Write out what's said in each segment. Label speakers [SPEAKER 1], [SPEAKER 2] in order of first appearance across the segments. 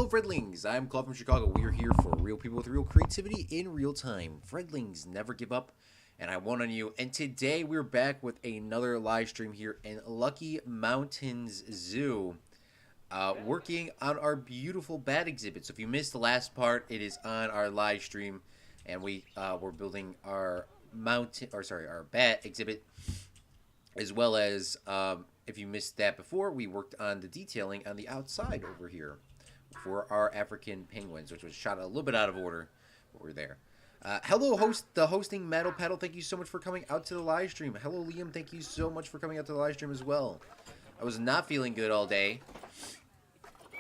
[SPEAKER 1] Hello, Fredlings! I'm Claude from Chicago. We are here for real people with real creativity in real time. Fredlings, never give up, and I won on you. And today we're back with another live stream here in Lucky Mountains Zoo, working on our beautiful bat exhibit. So if you missed the last part, it is on our live stream, and we're building our our bat exhibit, as well as if you missed that before, we worked on the detailing on the outside over here for our African penguins, which was shot a little bit out of order, but we're there. Hello, the hosting Metal Pedal. Thank you so much for coming out to the live stream. Hello, Liam. Thank you so much for coming out to the live stream as well. I was not feeling good all day.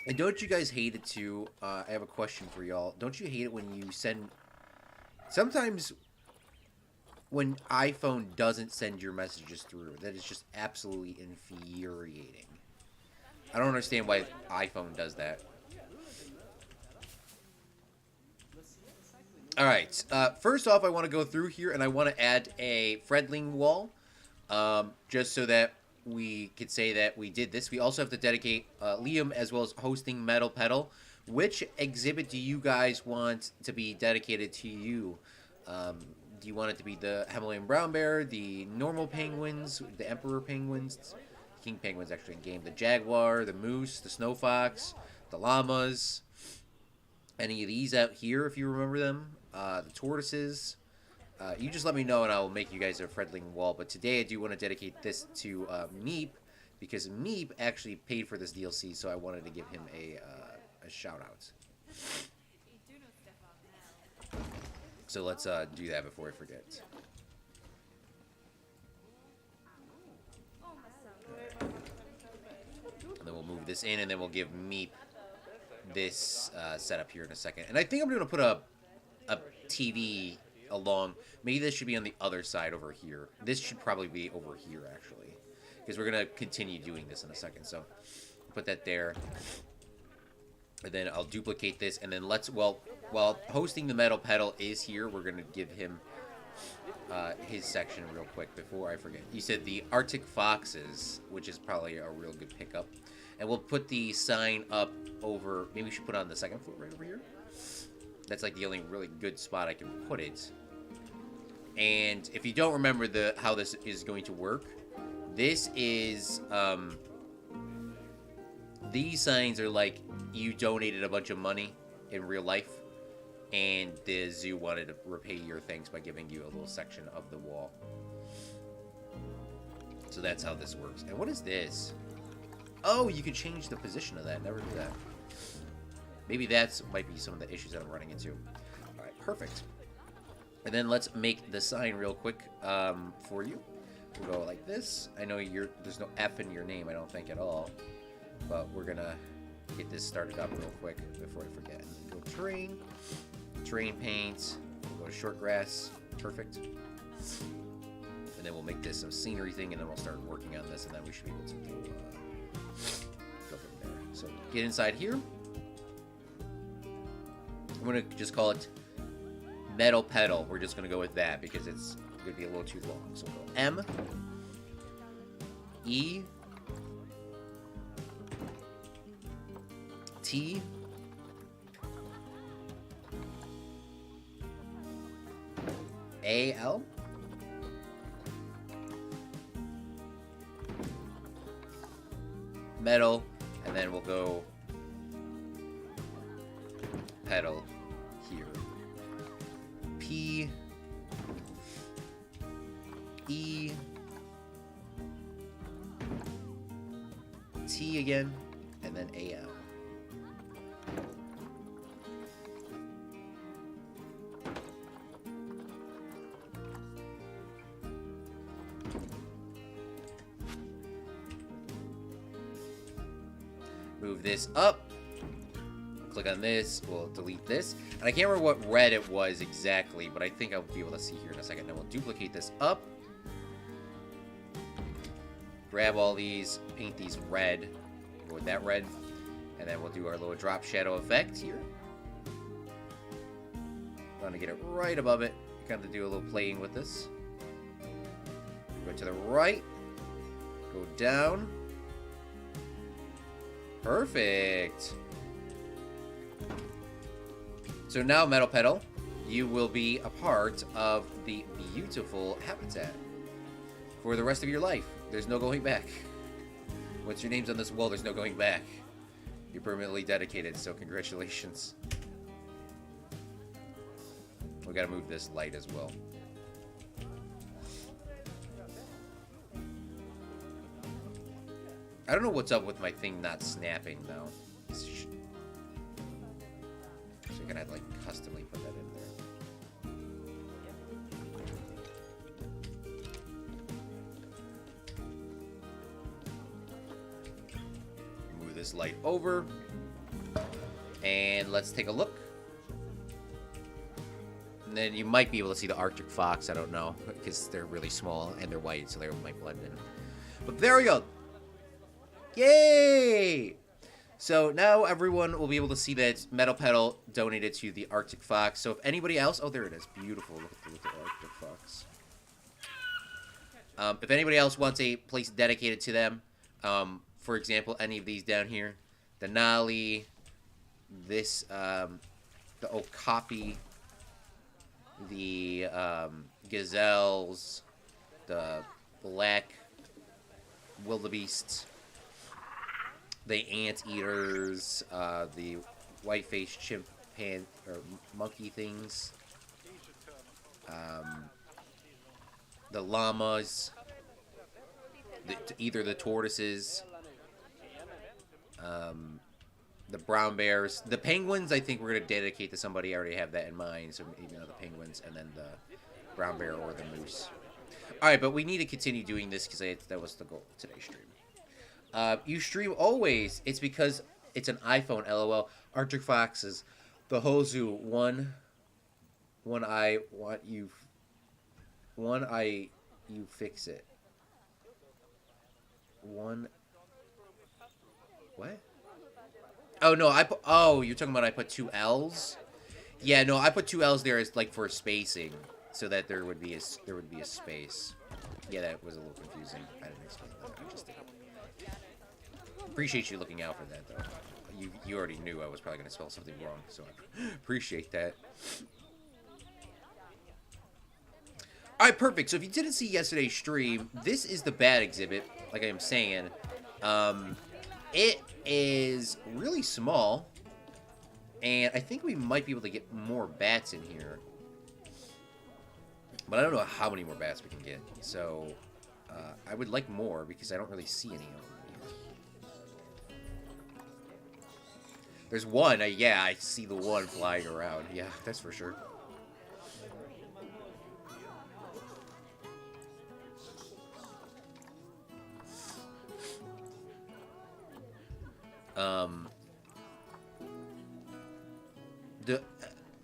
[SPEAKER 1] And don't you guys hate it too? I have a question for y'all. Don't you hate it when you send... Sometimes when iPhone doesn't send your messages through, that is just absolutely infuriating. I don't understand why iPhone does that. Alright, first off, I want to go through here and I want to add a Fredling wall, just so that we could say that we did this. We also have to dedicate Liam as well as hosting Metal Pedal. Which exhibit do you guys want to be dedicated to you? Do you want it to be the Himalayan brown bear, the normal penguins, the emperor penguins, king penguins actually in game, the jaguar, the moose, the snow fox, the llamas, any of these out here if you remember them, the tortoises? You just let me know and I will make you guys a Fredling wall. But today I do want to dedicate this to Meep, because Meep actually paid for this DLC, so I wanted to give him a shout out. So let's do that before I forget. And then we'll move this in, and then we'll give Meep this setup here in a second. And I think I'm going to put a TV along. Maybe this should be on the other side over here. This should probably be over here, actually, because we're going to continue doing this in a second. So put that there. And then I'll duplicate this, and then while hosting the Metal Pedal is here, we're going to give him his section real quick before I forget. You said the Arctic Foxes, which is probably a real good pickup. And we'll put the sign up over, maybe we should put it on the second floor right over here. That's like the only really good spot I can put it. And if you don't remember how this is going to work, this is, these signs are like you donated a bunch of money in real life, and the zoo wanted to repay your thanks by giving you a little section of the wall. So that's how this works. And what is this? Oh, you could change the position of that. Never do that. Maybe that's might be some of the issues that I'm running into. All right, perfect. And then let's make the sign real quick for you. We'll go like this. I know there's no F in your name, I don't think at all. But we're gonna get this started up real quick before I forget. Go terrain paint, we'll go short grass, perfect. And then we'll make this a scenery thing, and then we'll start working on this, and then we should be able to go from there. So get inside here. I'm gonna just call it Metal Pedal. We're just gonna go with that because it's gonna be a little too long. So we'll go M E T A L metal, and then we'll go pedal here. P E T again, and then A L. Move this up. Click on this. We'll delete this. And I can't remember what red it was exactly, but I think I'll be able to see here in a second. Then we'll duplicate this up. Grab all these, paint these red. Go with that red. And then we'll do our little drop shadow effect here. Trying to get it right above it. Kind of do a little playing with this. Go to the right. Go down. Perfect. So now, Metal Petal, you will be a part of the beautiful habitat for the rest of your life. There's no going back. Once your name's on this wall, there's no going back. You're permanently dedicated, so congratulations. We gotta move this light as well. I don't know what's up with my thing not snapping, though. So you're gonna have to, like, customly put that in there. Move this light over. And let's take a look. And then you might be able to see the Arctic fox. I don't know, because they're really small and they're white, so they might blend in. But there we go. Yay! So now everyone will be able to see that Metal Petal donated to the Arctic Fox. So if anybody else... Oh, there it is. Beautiful. Look at the Arctic Fox. If anybody else wants a place dedicated to them, for example, any of these down here, the Nali, this, the Okapi, the gazelles, the black wildebeests, the anteaters, the white-faced chimpanzee or monkey things, the llamas, either the tortoises, the brown bears, the penguins. I think we're gonna dedicate to somebody. I already have that in mind. So maybe the penguins, and then the brown bear or the moose. All right, but we need to continue doing this because that was the goal of today's stream. You stream always. It's because it's an iPhone, LOL. Arctic Foxes. The whole zoo. One eye want you. One eye you fix it. One. What? Oh no, oh, you're talking about I put 2 L's? Yeah, no, I put 2 L's there as like for spacing, so that there would be a space. Yeah, that was a little confusing. I didn't explain that. I just did. Appreciate you looking out for that, though. You already knew I was probably going to spell something wrong, so I appreciate that. Alright, perfect. So if you didn't see yesterday's stream, this is the bat exhibit, like I am saying. It is really small, and I think we might be able to get more bats in here. But I don't know how many more bats we can get, so I would like more because I don't really see any of them. There's one. Yeah, I see the one flying around. Yeah, that's for sure.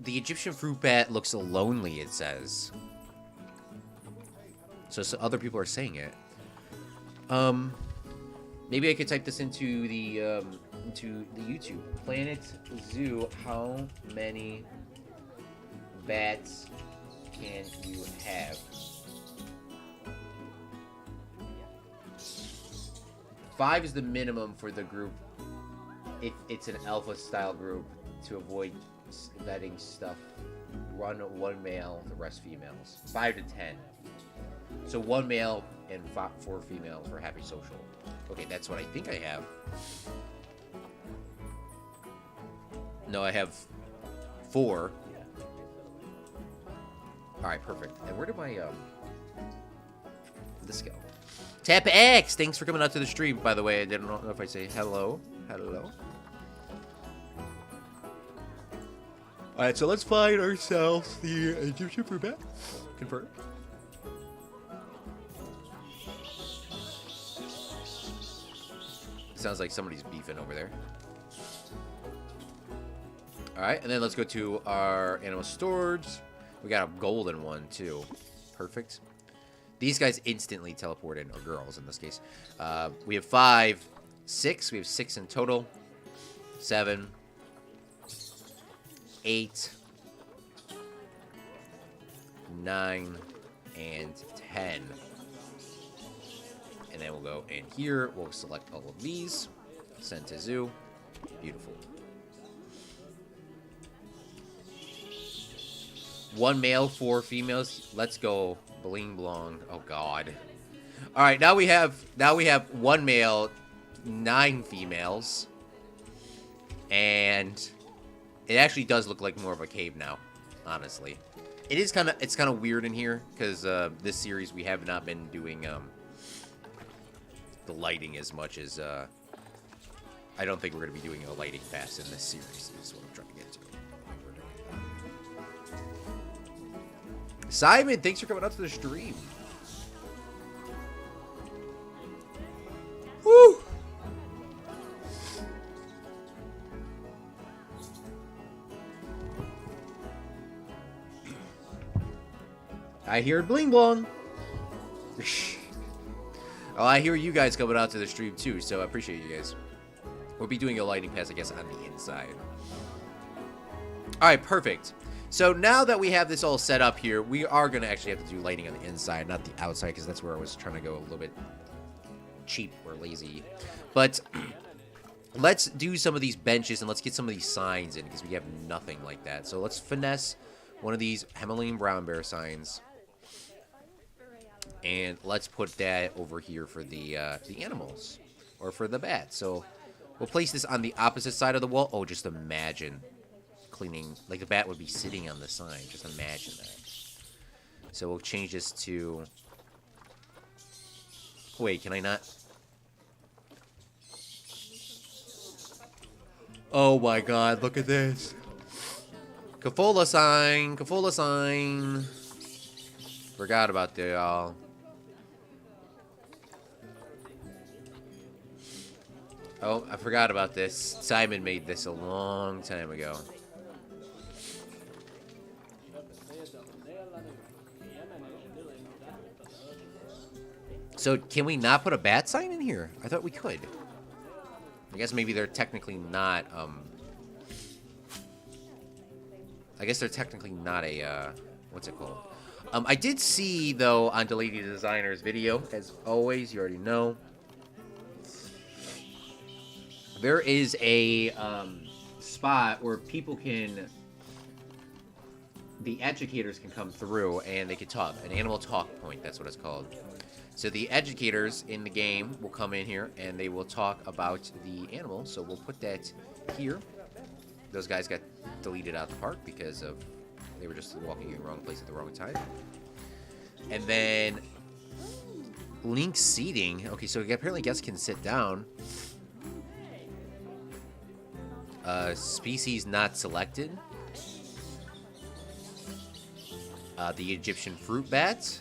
[SPEAKER 1] The Egyptian fruit bat looks lonely, it says. So other people are saying it. Maybe I could type this into the YouTube. Planet Zoo, how many bats can you have? 5 is the minimum for the group if it's an alpha style group, to avoid letting stuff run 1 male, the rest females. 5 to 10. So 1 male and 4 females for happy social. Okay, that's what I think I have. No, I have 4. Alright, perfect. And where did my, this go? Tap X! Thanks for coming out to the stream, by the way. I didn't know if I say hello. Hello. Alright, so let's find ourselves the Egyptian fruit bat. Confirm. Sounds like somebody's beefing over there. Alright, and then let's go to our animal storage. We got a golden one, too. Perfect. These guys instantly teleport in, or girls in this case. We have 5, 6. We have 6 in total. 7, 8, 9, and 10. And then we'll go in here. We'll select all of these. Send to zoo. Beautiful. 1 male, 4 females. Let's go. Bling blong. Oh god. All right, now we have 1 male, 9 females. And it actually does look like more of a cave now, honestly. It's kind of weird in here cuz this series we have not been doing the lighting as much as I don't think we're going to be doing a lighting pass in this series. Is what I'm trying to get to. Simon, thanks for coming out to the stream. Woo! I hear bling blong. Oh, I hear you guys coming out to the stream too, so I appreciate you guys. We'll be doing a lighting pass, I guess, on the inside. All right, perfect. So now that we have this all set up here, we are going to actually have to do lighting on the inside, not the outside, because that's where I was trying to go a little bit cheap or lazy. But let's do some of these benches and let's get some of these signs in, because we have nothing like that. So let's finesse one of these Himalayan brown bear signs. And let's put that over here for the animals, or for the bats. So we'll place this on the opposite side of the wall. Oh, just imagine cleaning, like the bat would be sitting on the sign. Just imagine that. So we'll change this to... Wait, can I not? Oh my god, look at this. Kafola sign, Kafola sign. Forgot about that, y'all. Oh, I forgot about this. Simon made this a long time ago. So, can we not put a bat sign in here? I thought we could. I guess maybe they're technically not, I guess they're technically not a, what's it called? I did see, though, on Deleted Designer's video, as always, you already know, there is a spot where people can, the educators can come through and they can talk. An animal talk point, that's what it's called. So the educators in the game will come in here and they will talk about the animal. So we'll put that here. Those guys got deleted out of the park because of they were just walking in the wrong place at the wrong time. And then link seating. Okay, so apparently guests can sit down. Species not selected. The Egyptian fruit bat.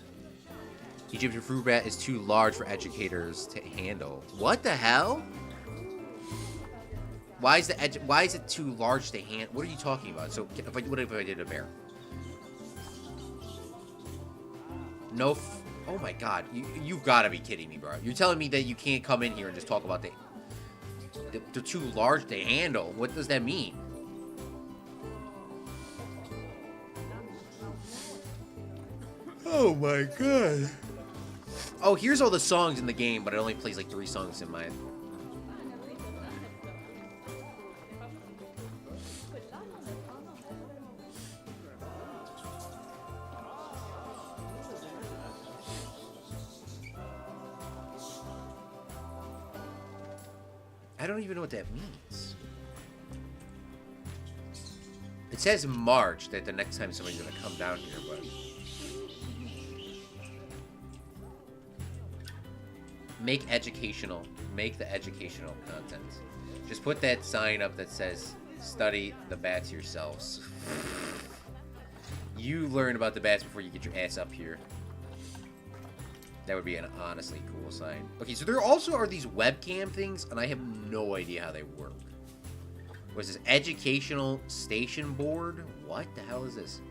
[SPEAKER 1] Egyptian fruit bat is too large for educators to handle. What the hell? Why is it too large to handle? What are you talking about? So what if I did a bear? No. Oh my god. You've got to be kidding me, bro. You're telling me that you can't come in here and just talk about they're too large to handle. What does that mean? Oh my god. Oh, here's all the songs in the game, but it only plays like 3 songs in mine. I don't even know what that means. It says March, that the next time somebody's gonna come down here, but... Make the educational content. Just put that sign up that says, study the bats yourselves. You learn about the bats before you get your ass up here. That would be an honestly cool sign. Okay, so there also are these webcam things, and I have no idea how they work. What is this? Educational station board? What the hell is this?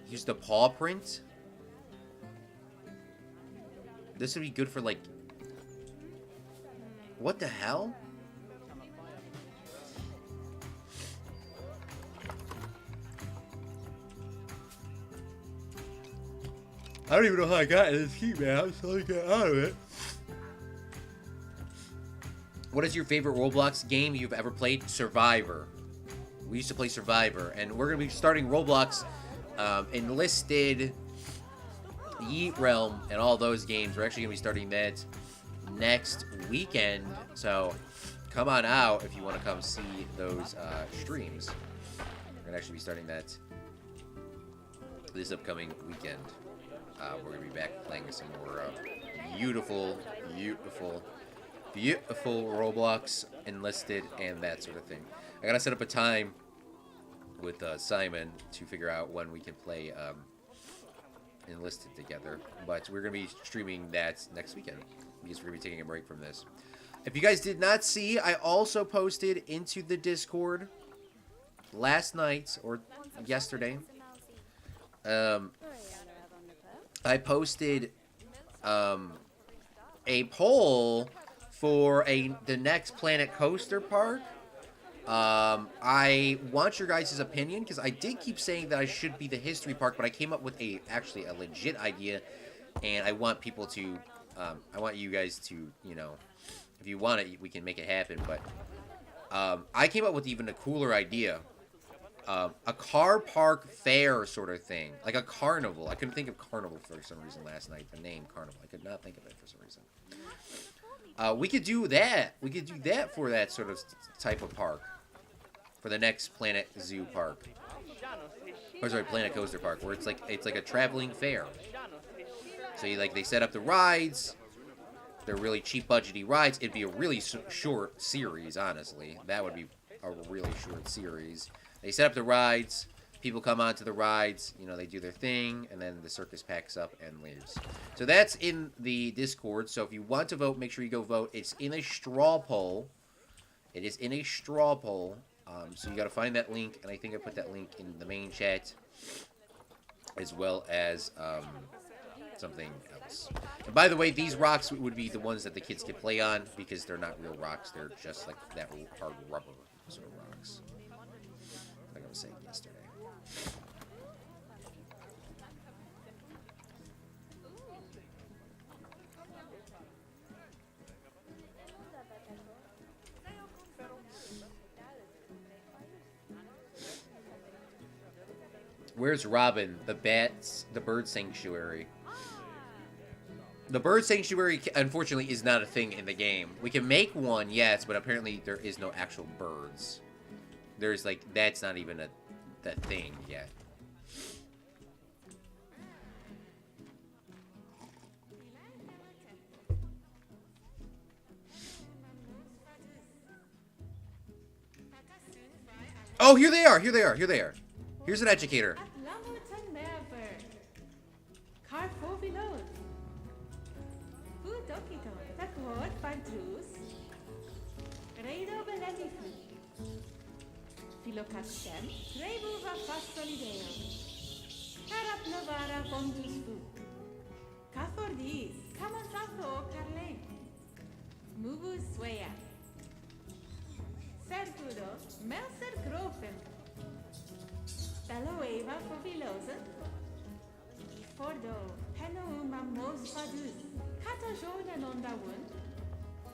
[SPEAKER 1] Use the paw print? This would be good for, like... What the hell? I don't even know how I got in this heat, man. I'm just trying to get out of it. What is your favorite Roblox game you've ever played? Survivor. We used to play Survivor, and we're gonna be starting Roblox, Enlisted, Yeet Realm, and all those games. We're actually gonna be starting that next weekend. So come on out if you want to come see those streams. We're gonna actually be starting that this upcoming weekend. We're gonna be back playing some more beautiful Roblox, Enlisted, and that sort of thing. I gotta set up a time with Simon to figure out when we can play Enlisted together, but we're gonna be streaming that next weekend because we're gonna be taking a break from this. If you guys did not see, I also posted into the Discord last night or yesterday. I posted a poll for the next Planet Coaster Park. I want your guys' opinion because I did keep saying that I should be the History Park, but I came up with actually a legit idea, and I want people to, I want you guys to, you know, if you want it, we can make it happen. But I came up with even a cooler idea. A car park fair sort of thing, like a carnival. I couldn't think of carnival for some reason last night. The name carnival, I could not think of it for some reason. We could do that. We could do that for that sort of type of park for the next Planet Zoo Park. Or sorry, Planet Coaster Park, where it's like a traveling fair. So they set up the rides. They're really cheap, budgety rides. It'd be a really short series, honestly. That would be a really short series. They set up the rides, people come onto the rides, you know, they do their thing, and then the circus packs up and leaves. So that's in the Discord, so if you want to vote, make sure you go vote. It's in a straw poll. It is in a straw poll, so you got to find that link, and I think I put that link in the main chat, as well as something else. And by the way, these rocks would be the ones that the kids could play on, because they're not real rocks, they're just like that hard rubber sort of rocks. Like I was saying yesterday. Where's Robin? The bird sanctuary. The bird sanctuary, unfortunately, is not a thing in the game. We can make one, yes, but apparently there is no actual birds. There's that's not even that thing yet. Oh, here they are. Here's an educator.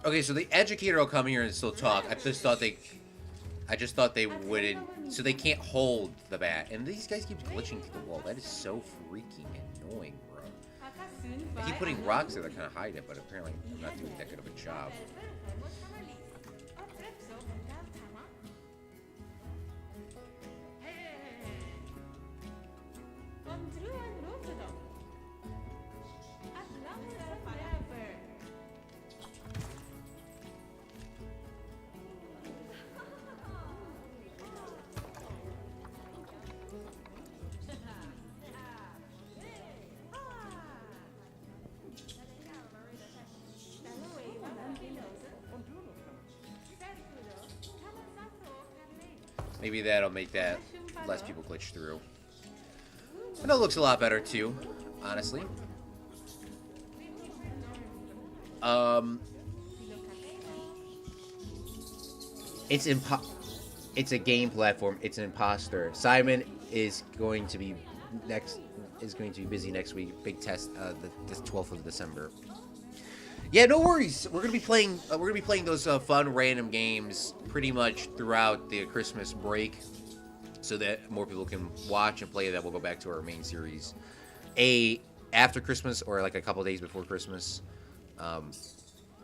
[SPEAKER 1] Okay, so the educator will come here and still talk. I just thought they wouldn't, so they can't hold the bat. And these guys keep glitching through the wall. That is so freaking annoying, bro. I keep putting rocks there that kind of hide it, but apparently I'm not doing that good of a job. Maybe that'll make that less people glitch through. I know it looks a lot better too, honestly. It's a game platform. It's an imposter. Simon is going to be busy next week. Big test, the 12th of December. Yeah, no worries. We're gonna be playing those fun random games pretty much throughout the Christmas break. so that more people can watch and play that. We'll go back to our main series after Christmas or like a couple days before Christmas.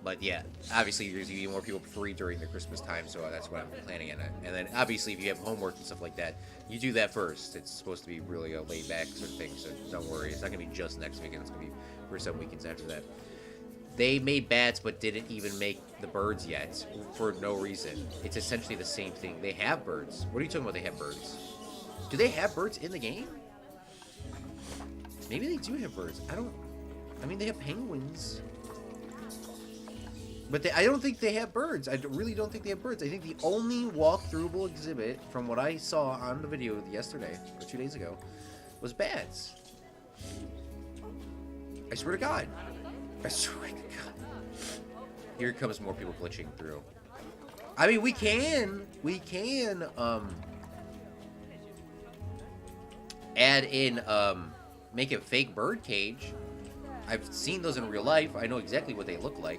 [SPEAKER 1] But yeah, obviously there's going to be more people free during the Christmas time, so that's what I'm planning on it. And then obviously if you have homework and stuff like that, you do that first. It's supposed to be really a laid back sort of thing, so don't worry. It's not going to be just next weekend. It's going to be for some weekends after that. They made bats but didn't even make the birds yet for no reason. It's essentially the same thing. They have birds. What are you talking about they have birds? Do they have birds in the game? Maybe they do have birds. I mean, they have penguins. But I don't think they have birds. I really don't think they have birds. I think the only walkthroughable exhibit from what I saw on the video yesterday, or 2 days ago, was bats. I swear to God. I swear to God. Here comes more people glitching through. I mean, we can add in, make a fake bird cage. I've seen those in real life. I know exactly what they look like.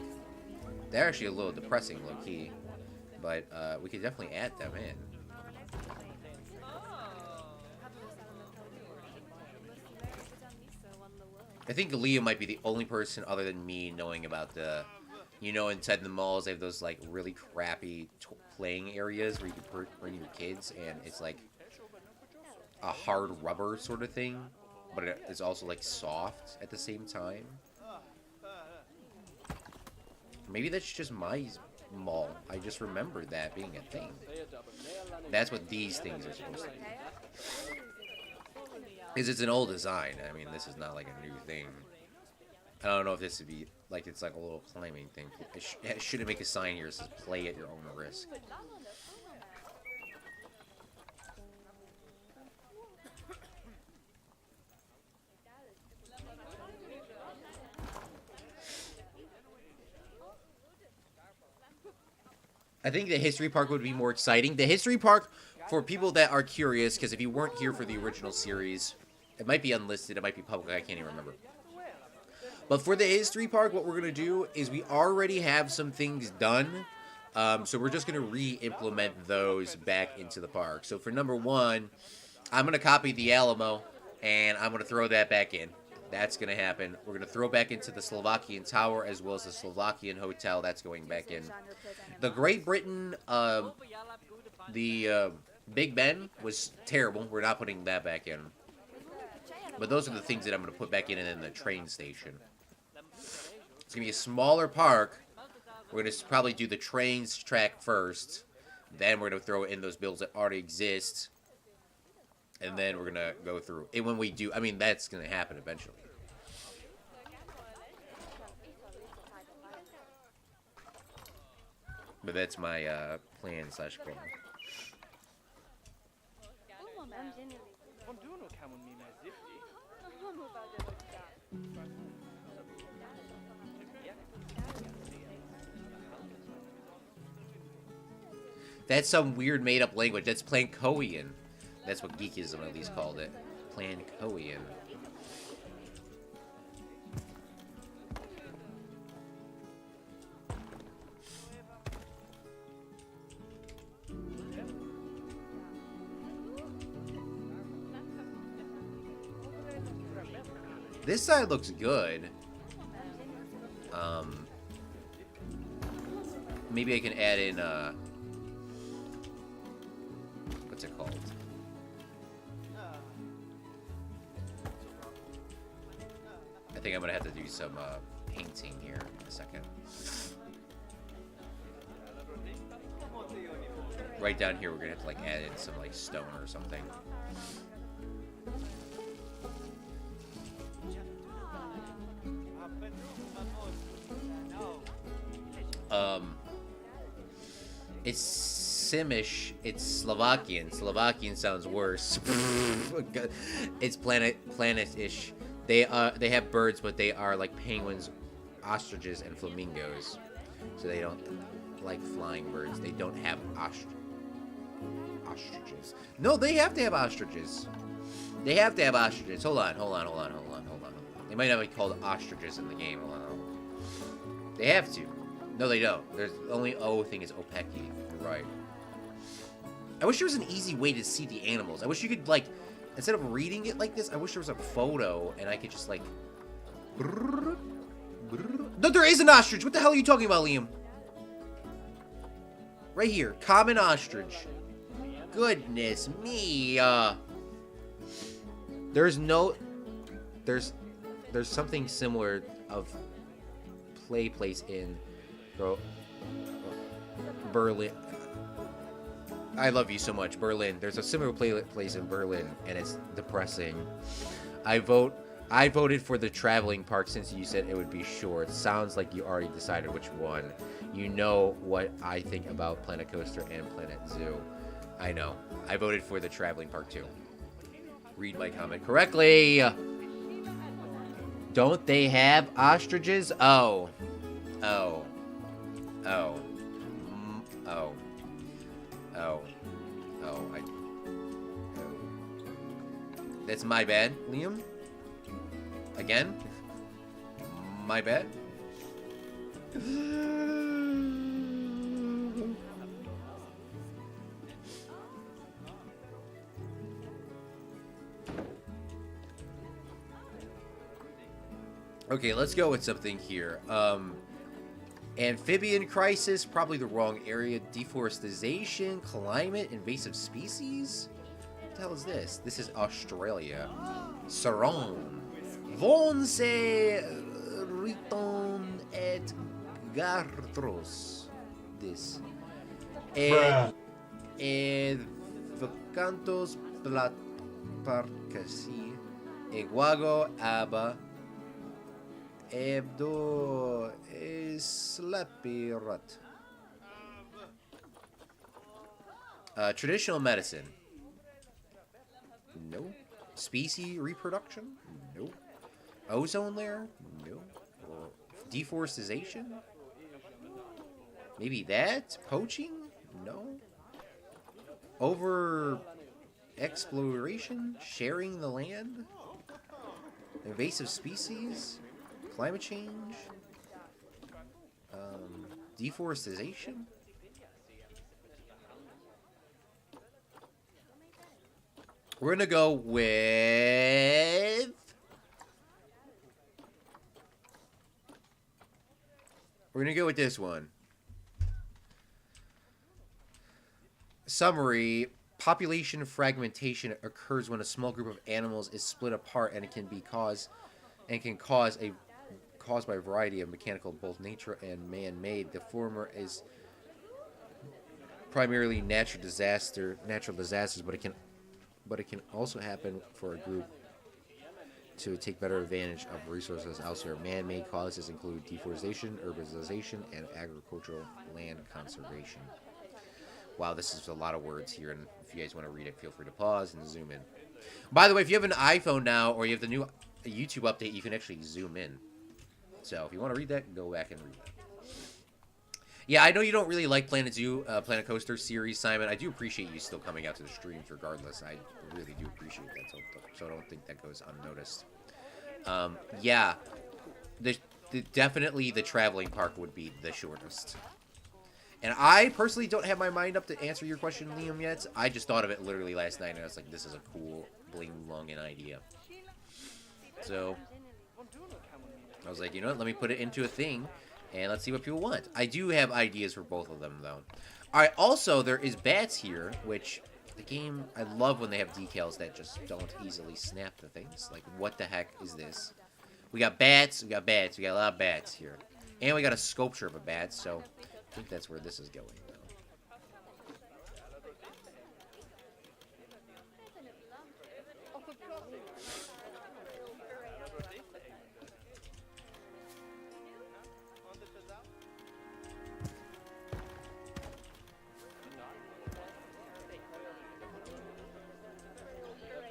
[SPEAKER 1] They're actually a little depressing, low-key. But we could definitely add them in. I think Leah might be the only person other than me knowing about the... You know, inside the malls, they have those, like, really crappy playing areas where you can bring your kids, and it's, like, a hard rubber sort of thing. But it's also, like, soft at the same time. Maybe that's just my mall. I just remember that being a thing. That's what these things are supposed to be. Because it's an old design. I mean, this is not like a new thing. I don't know if this would be, like, it's like a little climbing thing. It shouldn't make a sign here that says play at your own risk. I think the History Park would be more exciting. The History Park, for people that are curious, because if you weren't here for the original series, it might be unlisted, it might be public, I can't even remember. But for the History Park, what we're going to do is we already have some things done. So we're just going to re-implement those back into the park. So for number one, I'm going to copy the Alamo, and I'm going to throw that back in. That's going to happen. We're going to throw back into the Slovakian Tower as well as the Slovakian Hotel. That's going back in. The Great Britain, the Big Ben was terrible. We're not putting that back in. But those are the things that I'm going to put back in, and then the train station. It's going to be a smaller park. We're going to probably do the trains track first. Then we're going to throw in those builds that already exist. And then we're going to go through. And when we do, I mean, that's going to happen eventually. But that's my plan / goal. That's some weird made-up language. That's Plankoian. That's what Geekism at least called it. Plankoian. This side looks good. Maybe I can add in, what's it called? I think I'm gonna have to do some, painting here in a second. Right down here, we're gonna have to, like, add in some, like, stone or something. It's Simish. It's Slovakian. Slovakian sounds worse. It's planet-ish. They have birds, but they are like penguins, ostriches, and flamingos. So they don't like flying birds. They don't have ostriches. No, they have to have ostriches. They have to have ostriches. Hold on. They might not be called ostriches in the game. Hold on. They have to. No, they don't. There's the only O thing is Opeki. You're right. I wish there was an easy way to see the animals. I wish you could, like, instead of reading it like this, I wish there was a photo and I could just, like... No, there is an ostrich! What the hell are you talking about, Liam? Right here. Common ostrich. Goodness me. There's no... There's something similar of place in Berlin. I love you so much, Berlin. There's a similar place in Berlin, and it's depressing. I voted for the traveling park since you said it would be short. Sounds like you already decided which one. You know what I think about Planet Coaster and Planet Zoo. I know. I voted for the traveling park too. Read my comment correctly. Don't they have ostriches? Oh. Oh. Oh. Oh. Oh. Oh. That's my bad, Liam. Again? My bad? Okay, let's go with something here. Amphibian crisis, probably the wrong area. Deforestation, climate, invasive species? What the hell is this? This is Australia. Saron. Von se riton et gartros. This. Ed vacantos plat parcasi. Eguago aba. Ebdo slapirat. Traditional medicine. No. Species reproduction? No. Ozone layer? No. Deforestation? Maybe that? Poaching? No. Over exploration? Sharing the land? Invasive species? Climate change? Deforestation? We're gonna go with... We're gonna go with this one. Summary. Population fragmentation occurs when a small group of animals is split apart and it can be caused by a variety of mechanical, both nature and man-made. The former is primarily natural disasters, but it can also happen for a group to take better advantage of resources elsewhere. Man-made causes include deforestation, urbanization, and agricultural land conservation. Wow, this is a lot of words here, and if you guys want to read it, feel free to pause and zoom in. By the way, if you have an iPhone now, or you have the new YouTube update, you can actually zoom in. So if you want to read that, go back and read that. Yeah, I know you don't really like Planet Zoo, Planet Coaster series, Simon. I do appreciate you still coming out to the streams regardless. I really do appreciate that, so I don't think that goes unnoticed. Yeah, definitely the traveling park would be the shortest. And I personally don't have my mind up to answer your question, Liam, yet. I just thought of it literally last night, and I was like, this is a cool, bling-lungin' idea. So I was like, you know what, let me put it into a thing, and let's see what people want. I do have ideas for both of them, though. Alright, also, there is bats here, which the game, I love when they have decals that just don't easily snap to things. Like, what the heck is this? We got bats, we got a lot of bats here. And we got a sculpture of a bat, so I think that's where this is going, though.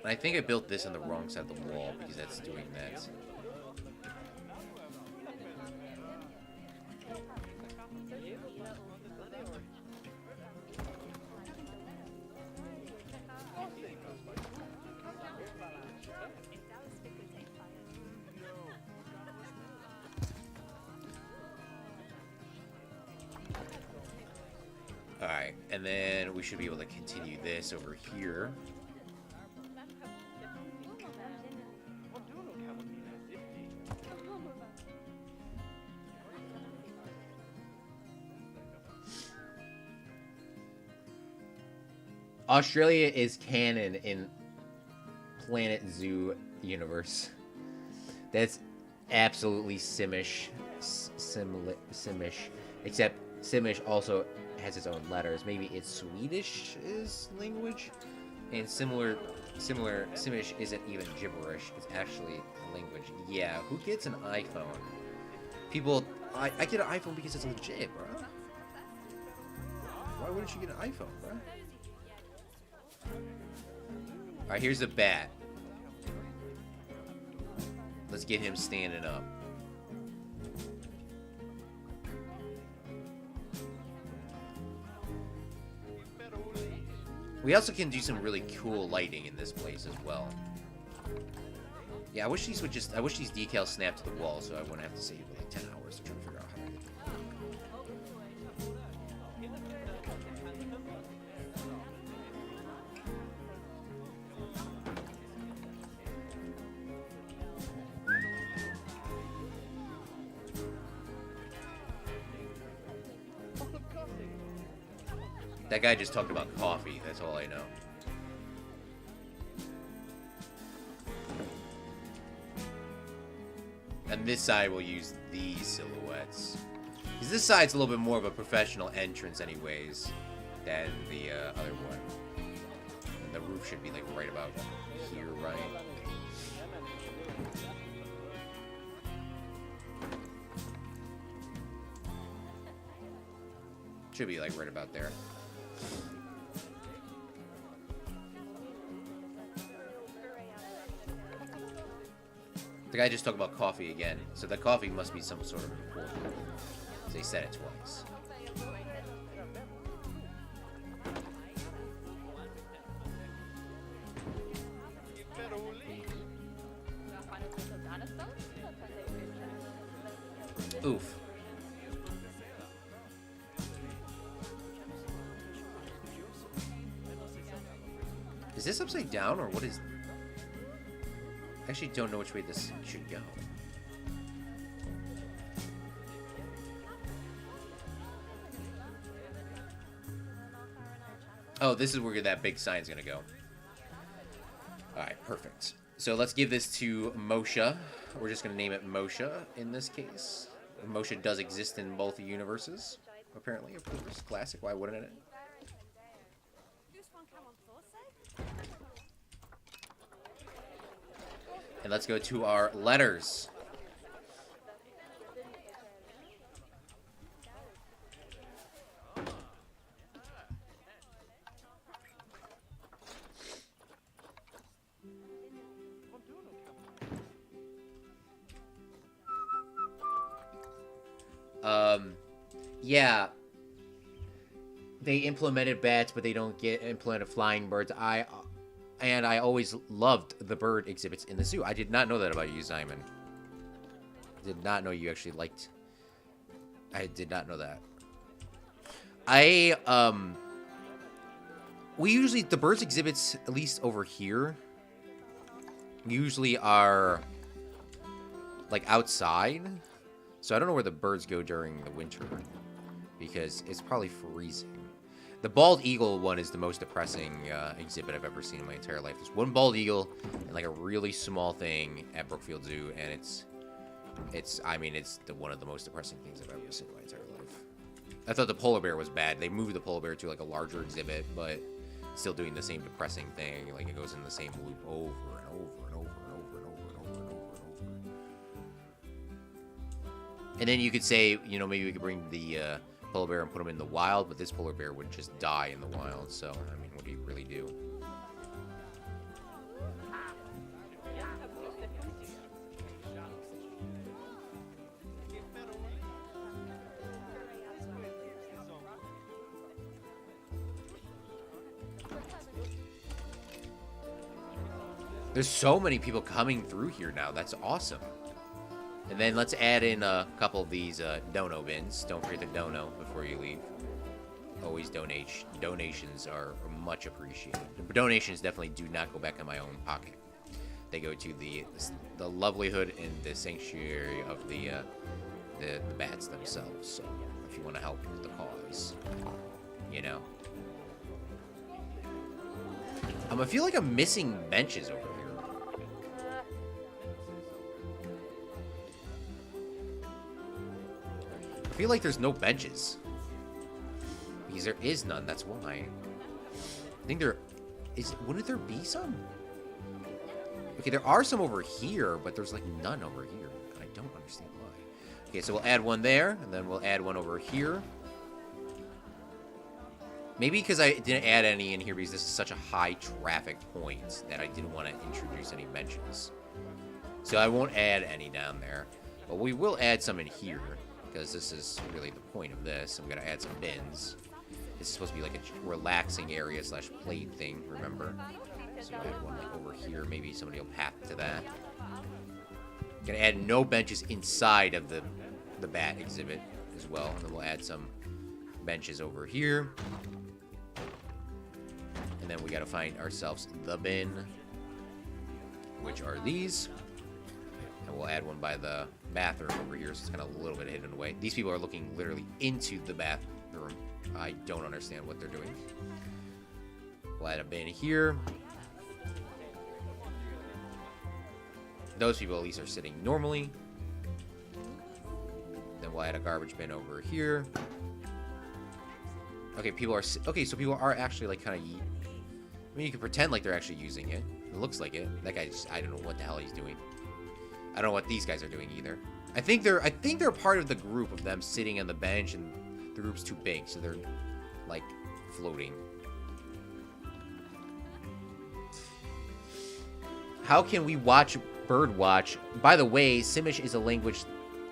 [SPEAKER 1] I think I built this on the wrong side of the wall because that's doing that. Alright, And then we should be able to continue this over here. Australia is canon in Planet Zoo universe. That's absolutely Simish. Simish. Except Simish also has its own letters. Maybe it's Swedish language? And similar Simish isn't even gibberish. It's actually a language. Yeah, who gets an iPhone? People, I get an iPhone because it's legit, bro. Why wouldn't you get an iPhone, bro? Alright, here's the bat. Let's get him standing up. We also can do some really cool lighting in this place as well. Yeah, I wish these decals snap to the wall so I wouldn't have to save like 10 hours to try to figure out how to do it. That guy just talked about coffee, that's all I know. And this side will use these silhouettes. Because this side's a little bit more of a professional entrance anyways than the other one. And the roof should be like right about here, right? Should be like right about there. The guy just talked about coffee again, so the coffee must be some sort of important. They said it twice. Oof. Is this upside down, or what is... I actually don't know which way this should go. Oh, this is where that big sign's gonna go. Alright, perfect. So let's give this to Moshe. We're just gonna name it Moshe in this case. Moshe does exist in both universes, apparently, of course. Classic, why wouldn't it? And let's go to our letters. Yeah. They implemented bats, but they don't get implemented flying birds. I always loved the bird exhibits in the zoo. I did not know that about you, Simon. I did not know you actually liked... I did not know that. We usually... The birds exhibits, at least over here, usually are, like, outside. So I don't know where the birds go during the winter, because it's probably freezing. The bald eagle one is the most depressing exhibit I've ever seen in my entire life. There's one bald eagle and like a really small thing at Brookfield Zoo, and it's one of the most depressing things I've ever seen in my entire life. I thought the polar bear was bad. They moved the polar bear to like a larger exhibit, but still doing the same depressing thing. Like it goes in the same loop over and over and over and over and over and over and over and over. And then you could say, you know, maybe we could bring the polar bear and put him in the wild, but this polar bear would just die in the wild, so I mean, what do you really do? There's so many people coming through here now. That's awesome. And then let's add in a couple of these dono bins. Don't forget the dono before you leave. always donations are much appreciated. Donations definitely do not go back in my own pocket. They go to the lovelihood and the sanctuary of the bats themselves. So if you want to help the cause, you know. I feel like I'm missing benches over here. I feel like there's no benches. Because there is none, that's why. I think there is. Wouldn't there be some? Okay, there are some over here, but there's like none over here. I don't understand why. Okay, so we'll add one there, and then we'll add one over here. Maybe because I didn't add any in here because this is such a high traffic point that I didn't want to introduce any benches. So I won't add any down there. But we will add some in here, because this is really the point of this. I'm going to add some bins. This is supposed to be like a relaxing area slash play thing, remember? So I add one like over here. Maybe somebody will path to that. I'm going to add no benches inside of the bat exhibit as well. And then we'll add some benches over here. And then we got to find ourselves the bin, which are these. And we'll add one by the bathroom over here, so it's kind of a little bit hidden away. These people are looking literally into the bathroom. I don't understand what they're doing. We'll add a bin here. Those people at least are sitting normally. Then we'll add a garbage bin over here. Okay, people are... Okay, so people are actually, like, kind of... I mean, you can pretend like they're actually using it. It looks like it. That guy just... I don't know what the hell he's doing. I don't know what these guys are doing either. I think they're part of the group of them sitting on the bench, and the group's too big, so they're, like, floating. How can we watch bird watch? By the way, Simish is a language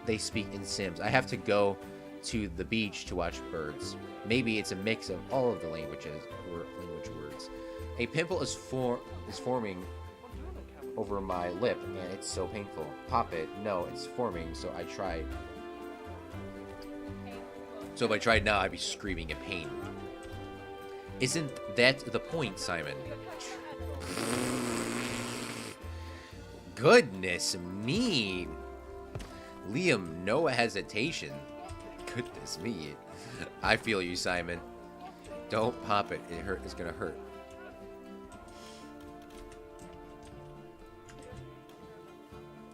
[SPEAKER 1] they speak in Sims. I have to go to the beach to watch birds. Maybe it's a mix of all of the languages or language words. A pimple is forming over my lip, and it's so painful. Pop it. No, it's forming, so I tried. So if I tried now, I'd be screaming in pain. Isn't that the point, Simon? Goodness me. Liam, no hesitation. Goodness me. I feel you, Simon. Don't pop it. It's gonna hurt.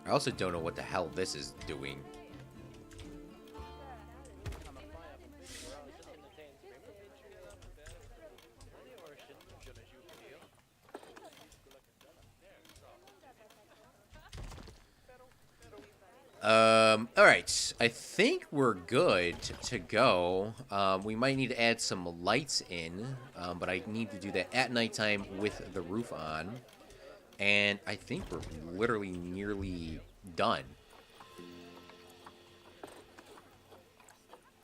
[SPEAKER 1] I also don't know what the hell this is doing. Alright. I think we're good to go. We might need to add some lights in, but I need to do that at nighttime with the roof on. And I think we're literally nearly done.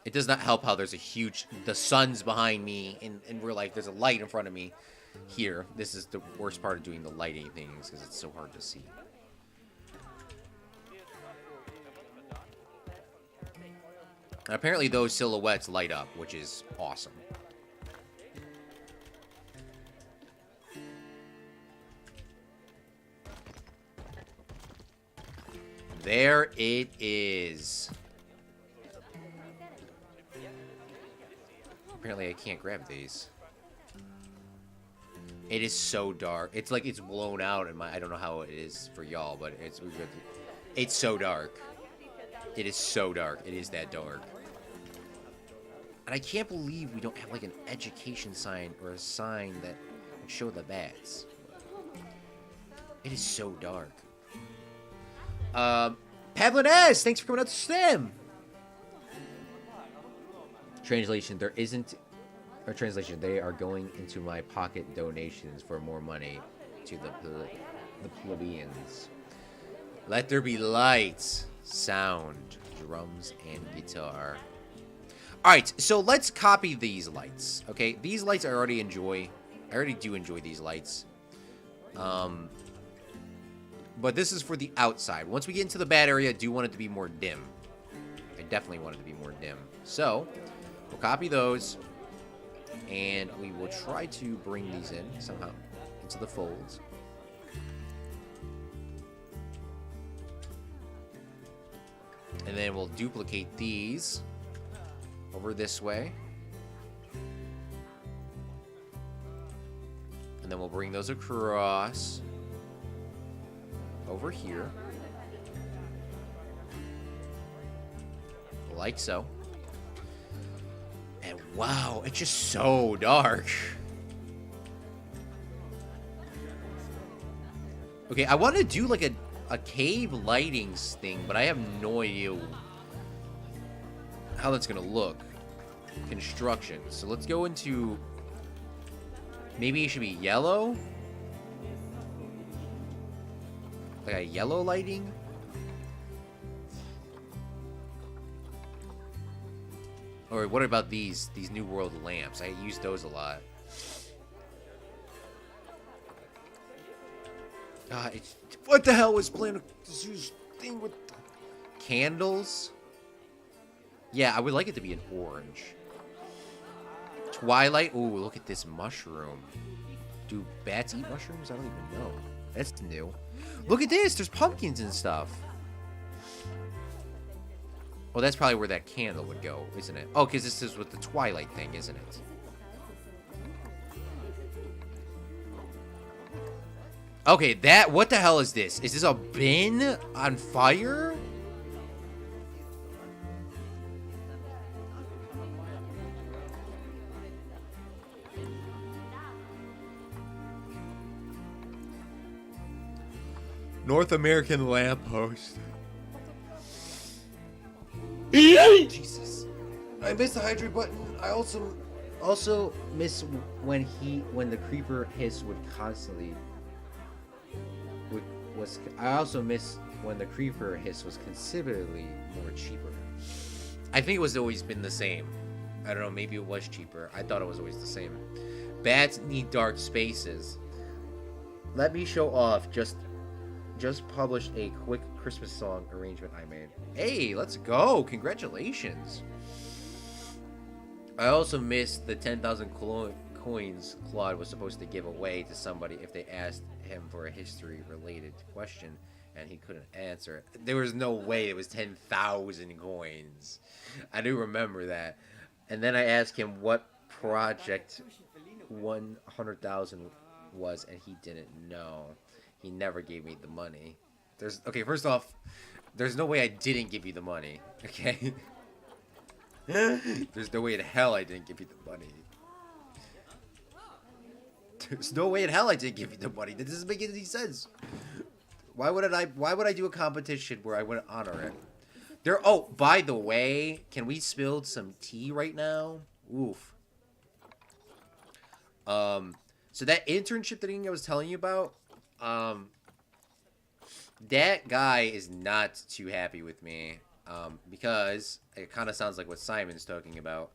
[SPEAKER 1] It does not help how there's a huge... The sun's behind me, and we're like, there's a light in front of me here. This is the worst part of doing the lighting things, because it's so hard to see. And apparently those silhouettes light up, which is awesome. There it is. Apparently I can't grab these. It is so dark. It's like it's blown out in my... I don't know how it is for y'all, but it's so dark. It is so dark. It is that dark. And I can't believe we don't have like an education sign or a sign that would show the bats. It is so dark. Pavlinez, thanks for coming out to STEM. Translation, there isn't... Or translation, they are going into my pocket donations for more money to the plebeians. Let there be lights, sound, drums, and guitar. Alright, so let's copy these lights, okay? These lights I already enjoy. I already do enjoy these lights. But this is for the outside. Once we get into the bad area, I do want it to be more dim. I definitely want it to be more dim. So, we'll copy those. And we will try to bring these in somehow into the folds. And then we'll duplicate these over this way. And then we'll bring those across over here. Like so. And wow, it's just so dark. Okay, I want to do like a cave lightings thing, but I have no idea how that's gonna look. Construction. So let's go into, maybe it should be yellow, like a yellow lighting. Or what about these New World lamps? I use those a lot. What the hell was playing this thing with candles? Yeah, I would like it to be an orange. Twilight. Ooh, look at this mushroom. Do bats eat mushrooms? I don't even know. That's new. Look at this. There's pumpkins and stuff. Well, that's probably where that candle would go, isn't it? Oh, because this is with the Twilight thing, isn't it? Okay, what the hell is this? Is this a bin on fire? North American lamppost. Jesus. I missed the hydrate button. I also miss when the creeper hiss would constantly I also miss when the creeper hiss was considerably more cheaper. I think it was always been the same. I don't know, maybe it was cheaper. I thought it was always the same. Bats need dark spaces. Let me show off. Just published a quick Christmas song arrangement I made. Hey, let's go. Congratulations. I also missed the 10,000 coins Claude was supposed to give away to somebody if they asked him for a history-related question, and he couldn't answer it. There was no way it was 10,000 coins. I do remember that. And then I asked him what project 100,000 was, and he didn't know. He never gave me the money. Okay, first off, there's no way I didn't give you the money, okay? There's no way in hell I didn't give you the money. There's no way in hell I didn't give you the money. That doesn't make any sense. Why would I do a competition where I wouldn't honor it? Oh, by the way, can we spill some tea right now? Oof. So that internship thing I was telling you about, that guy is not too happy with me, because it kind of sounds like what Simon's talking about.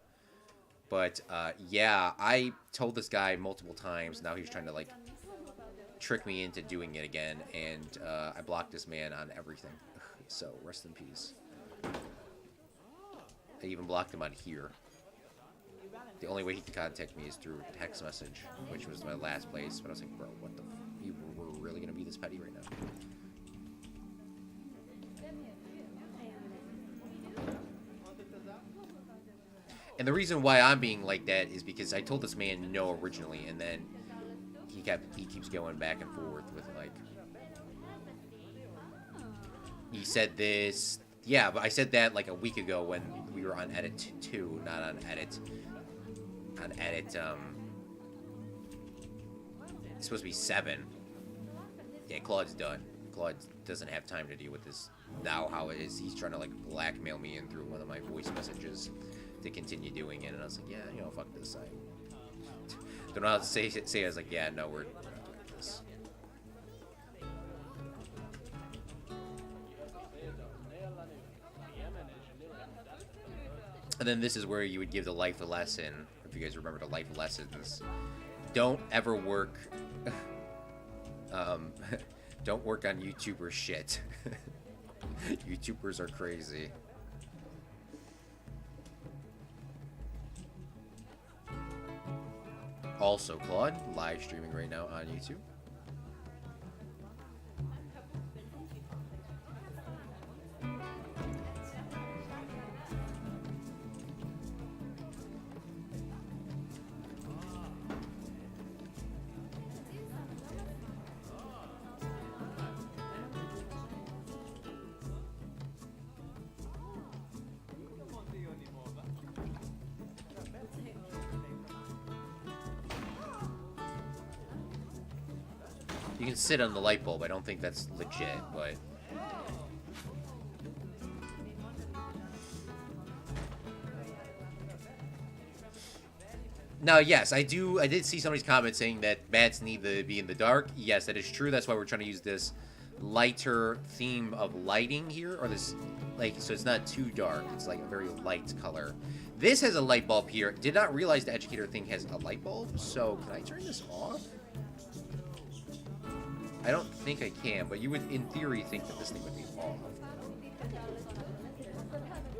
[SPEAKER 1] But, yeah, I told this guy multiple times. Now he's trying to, like, trick me into doing it again. And, I blocked this man on everything. So, rest in peace. I even blocked him on here. The only way he can contact me is through text message, which was my last place. But I was like, bro, what the you were really going to be this petty right now? And the reason why I'm being like that is because I told this man no originally, and then he keeps going back and forth with, like, he said this. Yeah, but I said that like a week ago when we were on edit 2, not on edit. On edit, it's supposed to be 7. Yeah, Claude's done. Claude doesn't have time to deal with this now. How it is, he's trying to like blackmail me in through one of my voice messages to continue doing it, and I was like, yeah, you know, fuck this. I don't know how to say it. I was like, yeah, no, we're not doing this. And then this is where you would give the life lesson. If you guys remember the life lessons, don't ever work. Don't work on YouTuber shit. YouTubers are crazy. Also, Claude, live streaming right now on YouTube. You can sit on the light bulb. I don't think that's legit, but... Now, yes, I did see somebody's comment saying that bats need to be in the dark. Yes, that is true. That's why we're trying to use this lighter theme of lighting here. Or this, like, so it's not too dark. It's like a very light color. This has a light bulb here. Did not realize the educator thing has a light bulb. So, can I turn this off? I don't think I can, but you would, in theory, think that this thing would be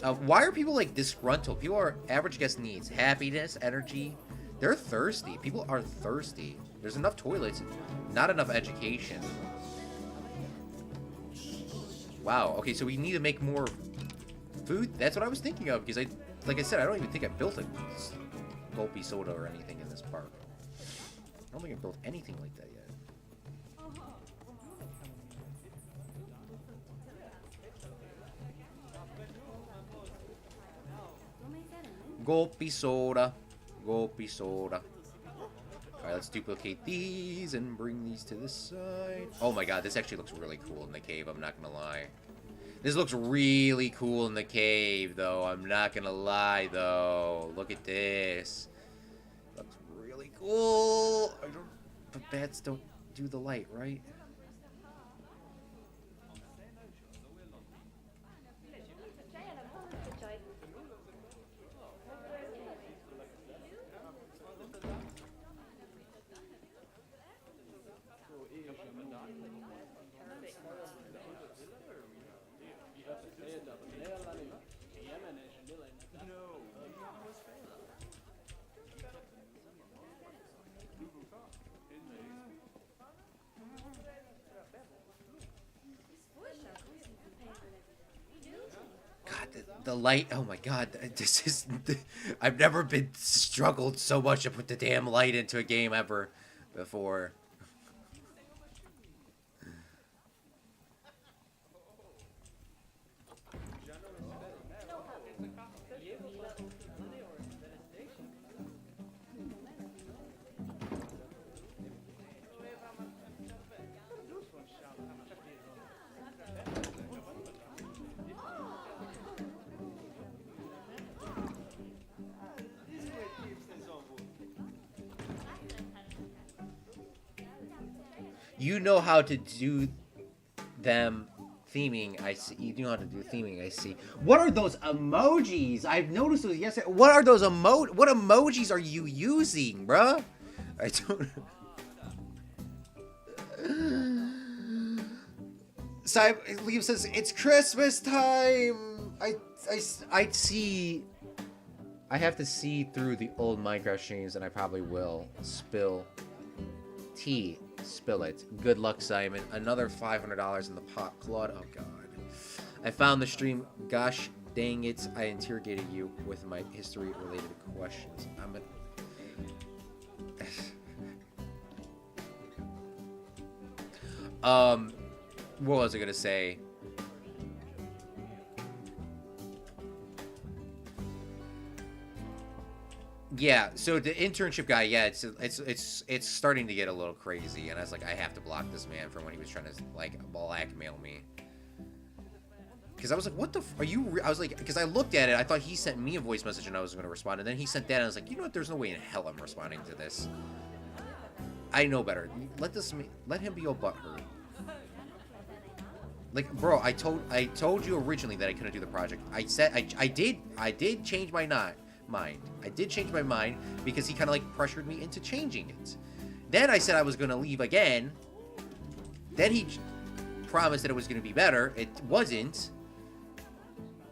[SPEAKER 1] off. Why are people, like, disgruntled? People are average guest needs. Happiness, energy. They're thirsty. People are thirsty. There's enough toilets, not enough education. Wow. Okay, so we need to make more food? That's what I was thinking of, because like I said, I don't even think I built a gulpy soda or anything in this park. I don't think I built anything like that yet. Gulpy soda. Gulpy soda. Alright, let's duplicate these and bring these to this side. Oh my god, this actually looks really cool in the cave, I'm not gonna lie. This looks really cool in the cave, though. I'm not gonna lie, though. Look at this. Looks really cool. But bats don't do the light, right? The light, oh my god, this is, I've never been struggled so much to put the damn light into a game ever before. You know how to do them theming, I see. You know how to do theming, I see. What are those emojis? I've noticed those yesterday. What are those what emojis are you using, bruh? I don't... Liam says, it's Christmas time! I see... I have to see through the old Minecraft streams, and I probably will. Spill tea. Spill it. Good luck, Simon. Another $500 in the pot. Claude, oh god. I found the stream. Gosh dang it. I interrogated you with my history-related questions. What was I gonna say? Yeah, so the internship guy, yeah, it's starting to get a little crazy, and I was like, I have to block this man from when he was trying to like blackmail me. Because I was like, what the are you? I was like, because I looked at it, I thought he sent me a voice message and I was going to respond, and then he sent that, and I was like, you know what? There's no way in hell I'm responding to this. I know better. Let him be all butthurt. Like, bro, I told you originally that I couldn't do the project. I said I did change my mind. I did change my mind because he kind of like pressured me into changing it. Then I said I was going to leave again. Then he promised that it was going to be better. It wasn't.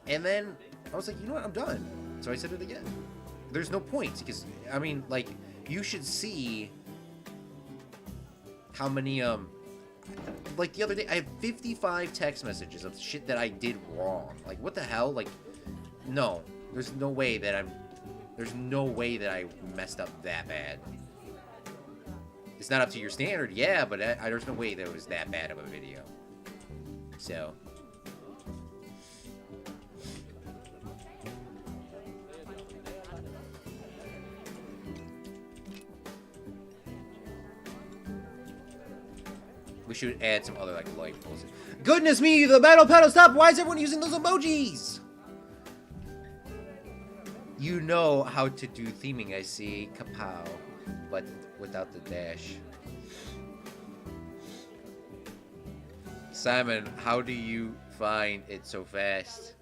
[SPEAKER 1] And then I was like, you know what? I'm done. So I said it again. There's no point because, I mean, like, you should see how many, like the other day, I have 55 text messages of shit that I did wrong. Like, what the hell? Like, no. There's no way that I messed up that bad. It's not up to your standard, yeah, but there's no way that it was that bad of a video. So... we should add some other, like, light pulls. Goodness me, the battle pedal, stop! Why is everyone using those emojis? You know how to do theming, I see. Kapow. But without the dash. Simon, how do you find it so fast?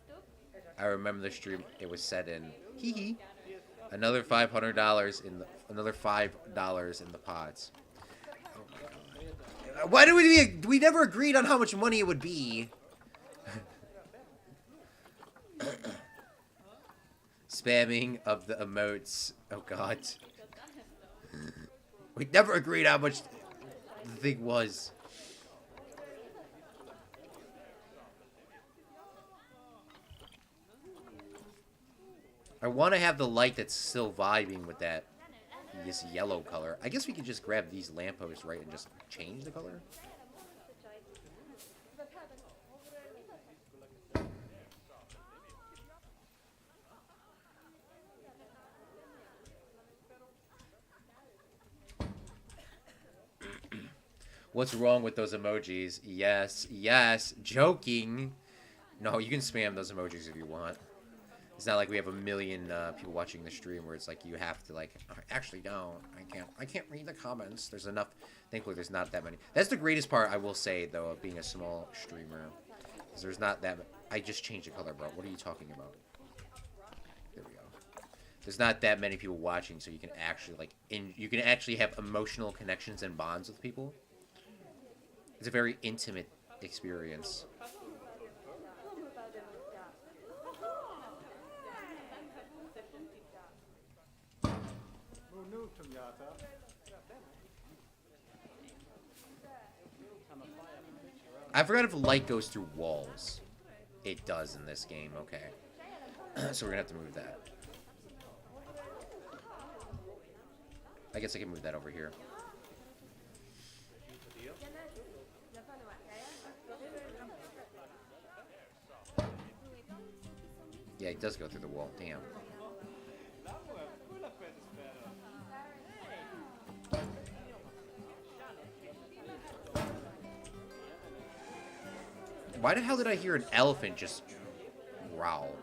[SPEAKER 1] I remember the stream it was set in. Hee hee. Another $500 in the $5 in the pods. Why do we never agreed on how much money it would be? Spamming of the emotes. Oh god. We never agreed how much the thing was. I want to have the light that's still vibing with that. This yellow color. I guess we could just grab these lampposts, right, and just change the color? What's wrong with those emojis? Yes, yes, joking. No, you can spam those emojis if you want. It's not like we have a million people watching the stream where it's like you have to like. Actually, don't. I can't read the comments. There's enough. Thankfully, there's not that many. That's the greatest part, I will say, though, of being a small streamer. Is there's not that. I just changed the color, bro. What are you talking about? There we go. There's not that many people watching, so you can actually like. You can actually have emotional connections and bonds with people. It's a very intimate experience. I forgot if light goes through walls. It does in this game, okay. So we're gonna have to move that. I guess I can move that over here. Yeah, it does go through the wall, damn. Why the hell did I hear an elephant just growl?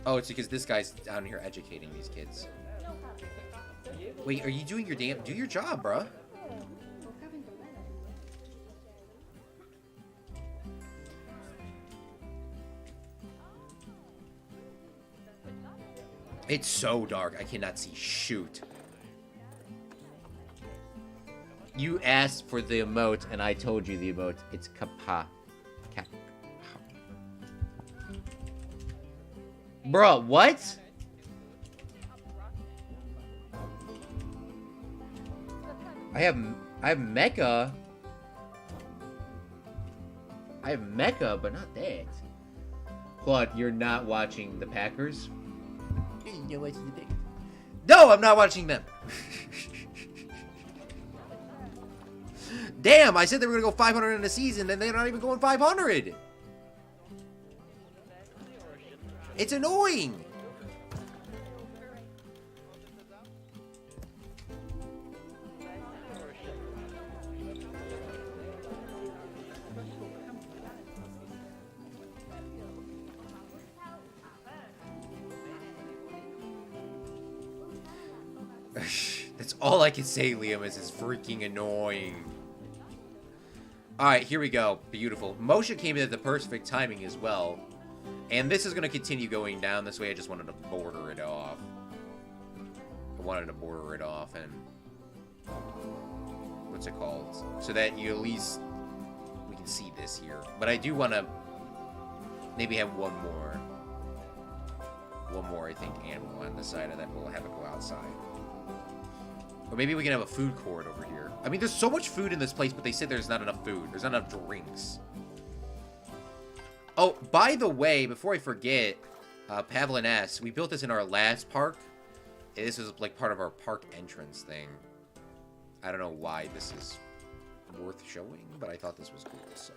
[SPEAKER 1] Oh, it's because this guy's down here educating these kids. Wait, are you doing your damn... Do your job, bruh. It's so dark, I cannot see shoot. You asked for the emote, and I told you the emote. It's Kappa. Bruh, what? I have Mecha. I have Mecha, but not that. Claude, you're not watching the Packers? No, I'm not watching them. Damn, I said they were going to go 500 in a season, and they're not even going 500. It's annoying. That's all I can say, Liam, is it's freaking annoying. Alright, here we go. Beautiful. Moshe came in at the perfect timing as well. And this is going to continue going down this way. I just wanted to border it off. I wanted to border it off and... what's it called? So that you at least... we can see this here. But I do want to maybe have one more. one more, I think, animal on the side, and then we'll have it go outside. Or maybe we can have a food court over here. I mean, there's so much food in this place, but they say there's not enough food. There's not enough drinks. Oh, by the way, before I forget, Pavlin S, we built this in our last park. This was like part of our park entrance thing. I don't know why this is worth showing, but I thought this was cool, so.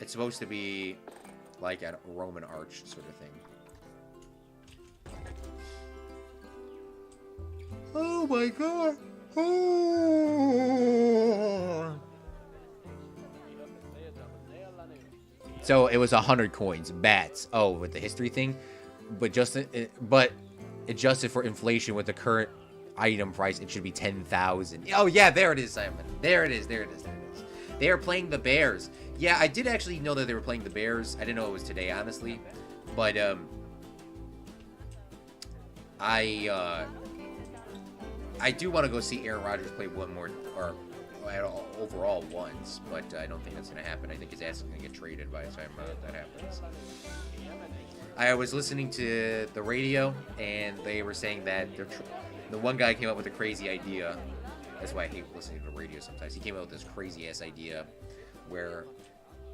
[SPEAKER 1] It's supposed to be like a Roman arch sort of thing. Oh my god! Oh. So it was 100 coins, bats. Oh, with the history thing, but adjusted for inflation with the current item price, it should be 10,000. Oh yeah, there it is, Simon. There it is. There it is. There it is. They are playing the Bears. Yeah, I did actually know that they were playing the Bears. I didn't know it was today, honestly, but I do want to go see Aaron Rodgers play one more, or overall once, but I don't think that's going to happen. I think his ass is going to get traded by the time that happens. I was listening to the radio, and they were saying that the one guy came up with a crazy idea. That's why I hate listening to the radio sometimes. He came up with this crazy-ass idea where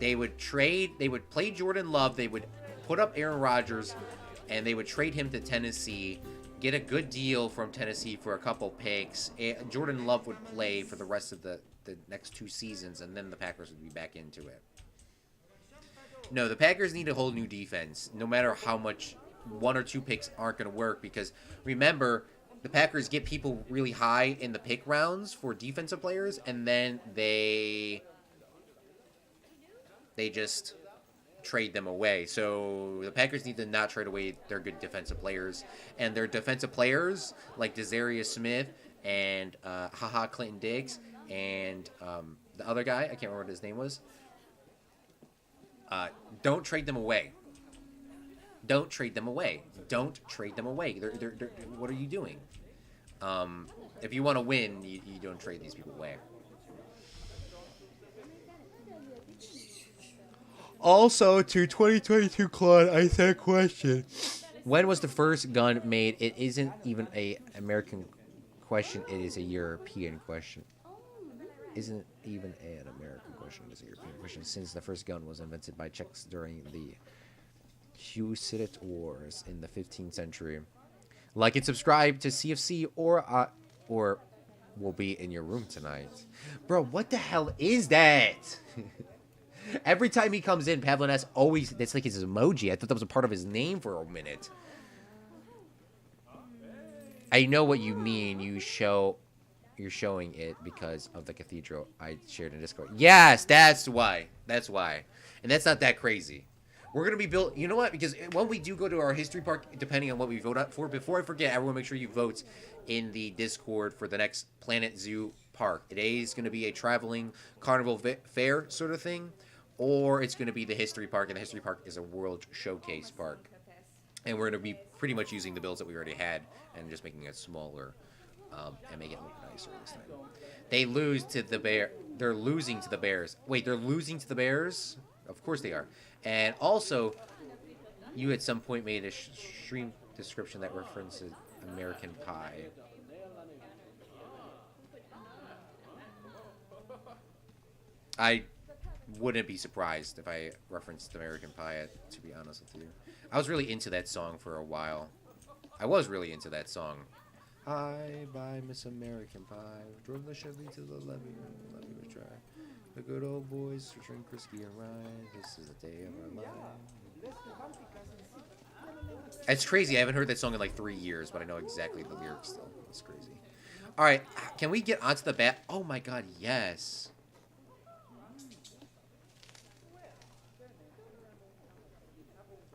[SPEAKER 1] they would play Jordan Love, they would put up Aaron Rodgers, and they would trade him to Tennessee, get a good deal from Tennessee for a couple picks. Jordan Love would play for the rest of the next 2 seasons, and then the Packers would be back into it. No, the Packers need a whole new defense. No matter how much 1 or 2 picks aren't going to work, because remember, the Packers get people really high in the pick rounds for defensive players, and then they just trade them away. So the Packers need to not trade away their good defensive players, and their defensive players like Desarius Smith and Clinton Diggs and the other guy, I can't remember what his name was. Don't trade them away. Don't trade them away. Don't trade them away. They're what are you doing? If you want to win, you don't trade these people away. Also, to 2022 Claude, I said a question. When was the first gun made? It isn't even an American question. It is a European question. Isn't even an American question. It is a European question. Since the first gun was invented by Czechs during the Hussite Wars in the 15th century. Like and subscribe to CFC or we'll be in your room tonight. Bro, what the hell is that? Every time he comes in, Pavlin S always, that's like his emoji. I thought that was a part of his name for a minute. I know what you mean. You're showing it because of the cathedral I shared in Discord. Yes, that's why. That's why. And that's not that crazy. We're going to be built, you know what? Because when we do go to our history park, depending on what we vote up for, before I forget, everyone make sure you vote in the Discord for the next Planet Zoo park. Today is going to be a traveling carnival fair sort of thing, or it's going to be the history park, and the history park is a world showcase park. And we're going to be pretty much using the builds that we already had and just making it smaller and make it look nicer this time. They lose to the Bear. They're losing to the Bears. Wait, they're losing to the Bears? Of course they are. And also, you at some point made a stream description that references American Pie. I wouldn't be surprised if I referenced American Pie, to be honest with you. I was really into that song for a while. I was really into that song. Hi, bye, Miss American Pie. Drove the Chevy to the levee. Let me try. The good old boys drink whiskey and ride. This is the day of our life. It's crazy. I haven't heard that song in like 3 years, but I know exactly the lyrics still. It's crazy. All right, can we get onto the bat? Oh my God, yes.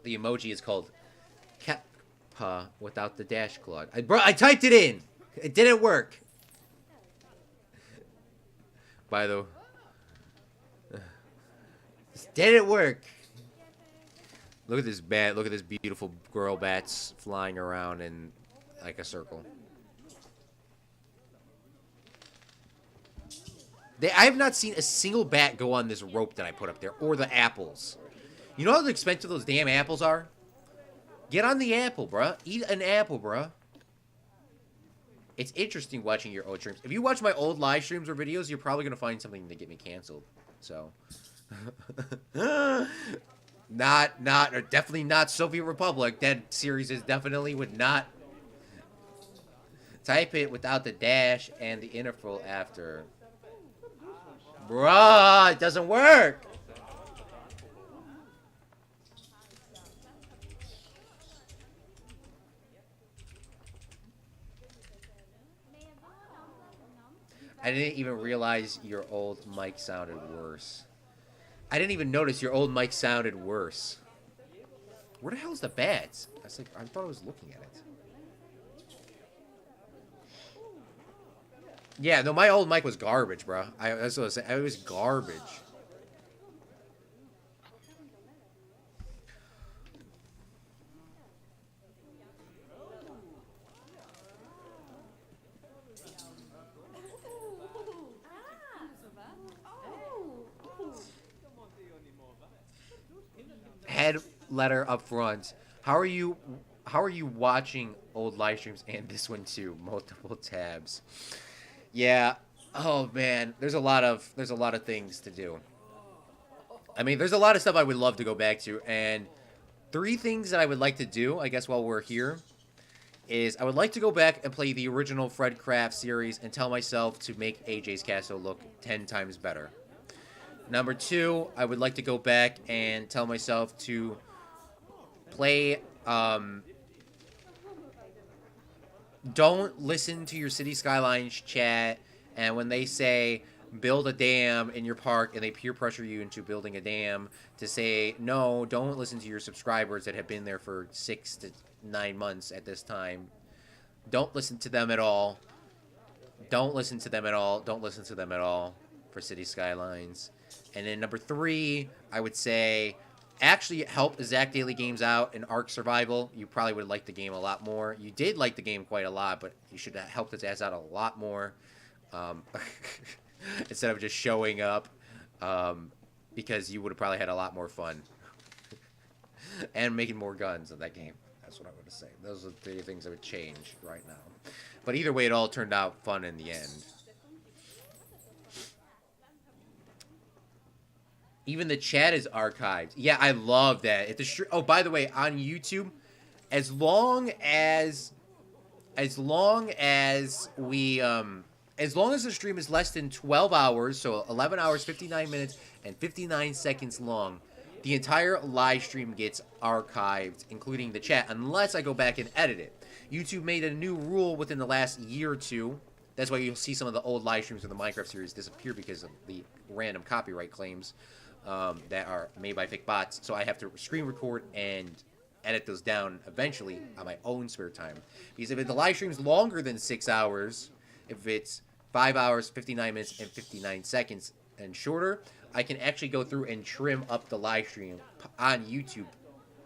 [SPEAKER 1] The emoji is called Kappa without the dash, Claude. I typed it in. It didn't work. By the way. This didn't work. Look at this bat. Look at this beautiful girl bats flying around in like a circle. I have not seen a single bat go on this rope that I put up there, or the apples. You know how expensive those damn apples are? Get on the apple, bruh. Eat an apple, bruh. It's interesting watching your old streams. If you watch my old live streams or videos, you're probably gonna find something to get me canceled. So, definitely not Soviet Republic. That series is definitely would not type it without the dash and the interval after. Bruh, it doesn't work. I didn't even realize your old mic sounded worse. I didn't even notice your old mic sounded worse. Where the hell's the bats? I thought I was looking at it. Yeah, no, my old mic was garbage, bro. That's what I was saying. It was garbage. Head letter up front. How are you watching old live streams and this one too? Multiple tabs. Yeah. Oh man, there's a lot of things to do. I mean, there's a lot of stuff I would love to go back to, and 3 things that I would like to do, I guess while we're here, is I would like to go back and play the original Fredcraft series and tell myself to make AJ's Castle look 10 times better. Number 2, I would like to go back and tell myself to play, don't listen to your City Skylines chat, and when they say build a dam in your park and they peer pressure you into building a dam, to say, no, don't listen to your subscribers that have been there for 6 to 9 months at this time. Don't listen to them at all. Don't listen to them at all. Don't listen to them at all for City Skylines. And then number 3, I would say, actually help Zach Daily Games out in Ark Survival. You probably would like the game a lot more. You did like the game quite a lot, but you should have helped his ass out a lot more. Instead of just showing up, because you would have probably had a lot more fun. And making more guns in that game. That's what I would say. Those are the 3 things I would change right now. But either way, it all turned out fun in the end. Even the chat is archived. Yeah, I love that. If the oh, by the way, on YouTube, as long as the stream is less than 12 hours, so 11 hours, 59 minutes, and 59 seconds long, the entire live stream gets archived, including the chat, unless I go back and edit it. YouTube made a new rule within the last year or 2. That's why you'll see some of the old live streams of the Minecraft series disappear because of the random copyright claims that are made by fake bots. So I have to screen record and edit those down eventually on my own spare time. Because if the live stream is longer than 6 hours, if it's 5 hours, 59 minutes, and 59 seconds and shorter, I can actually go through and trim up the live stream on YouTube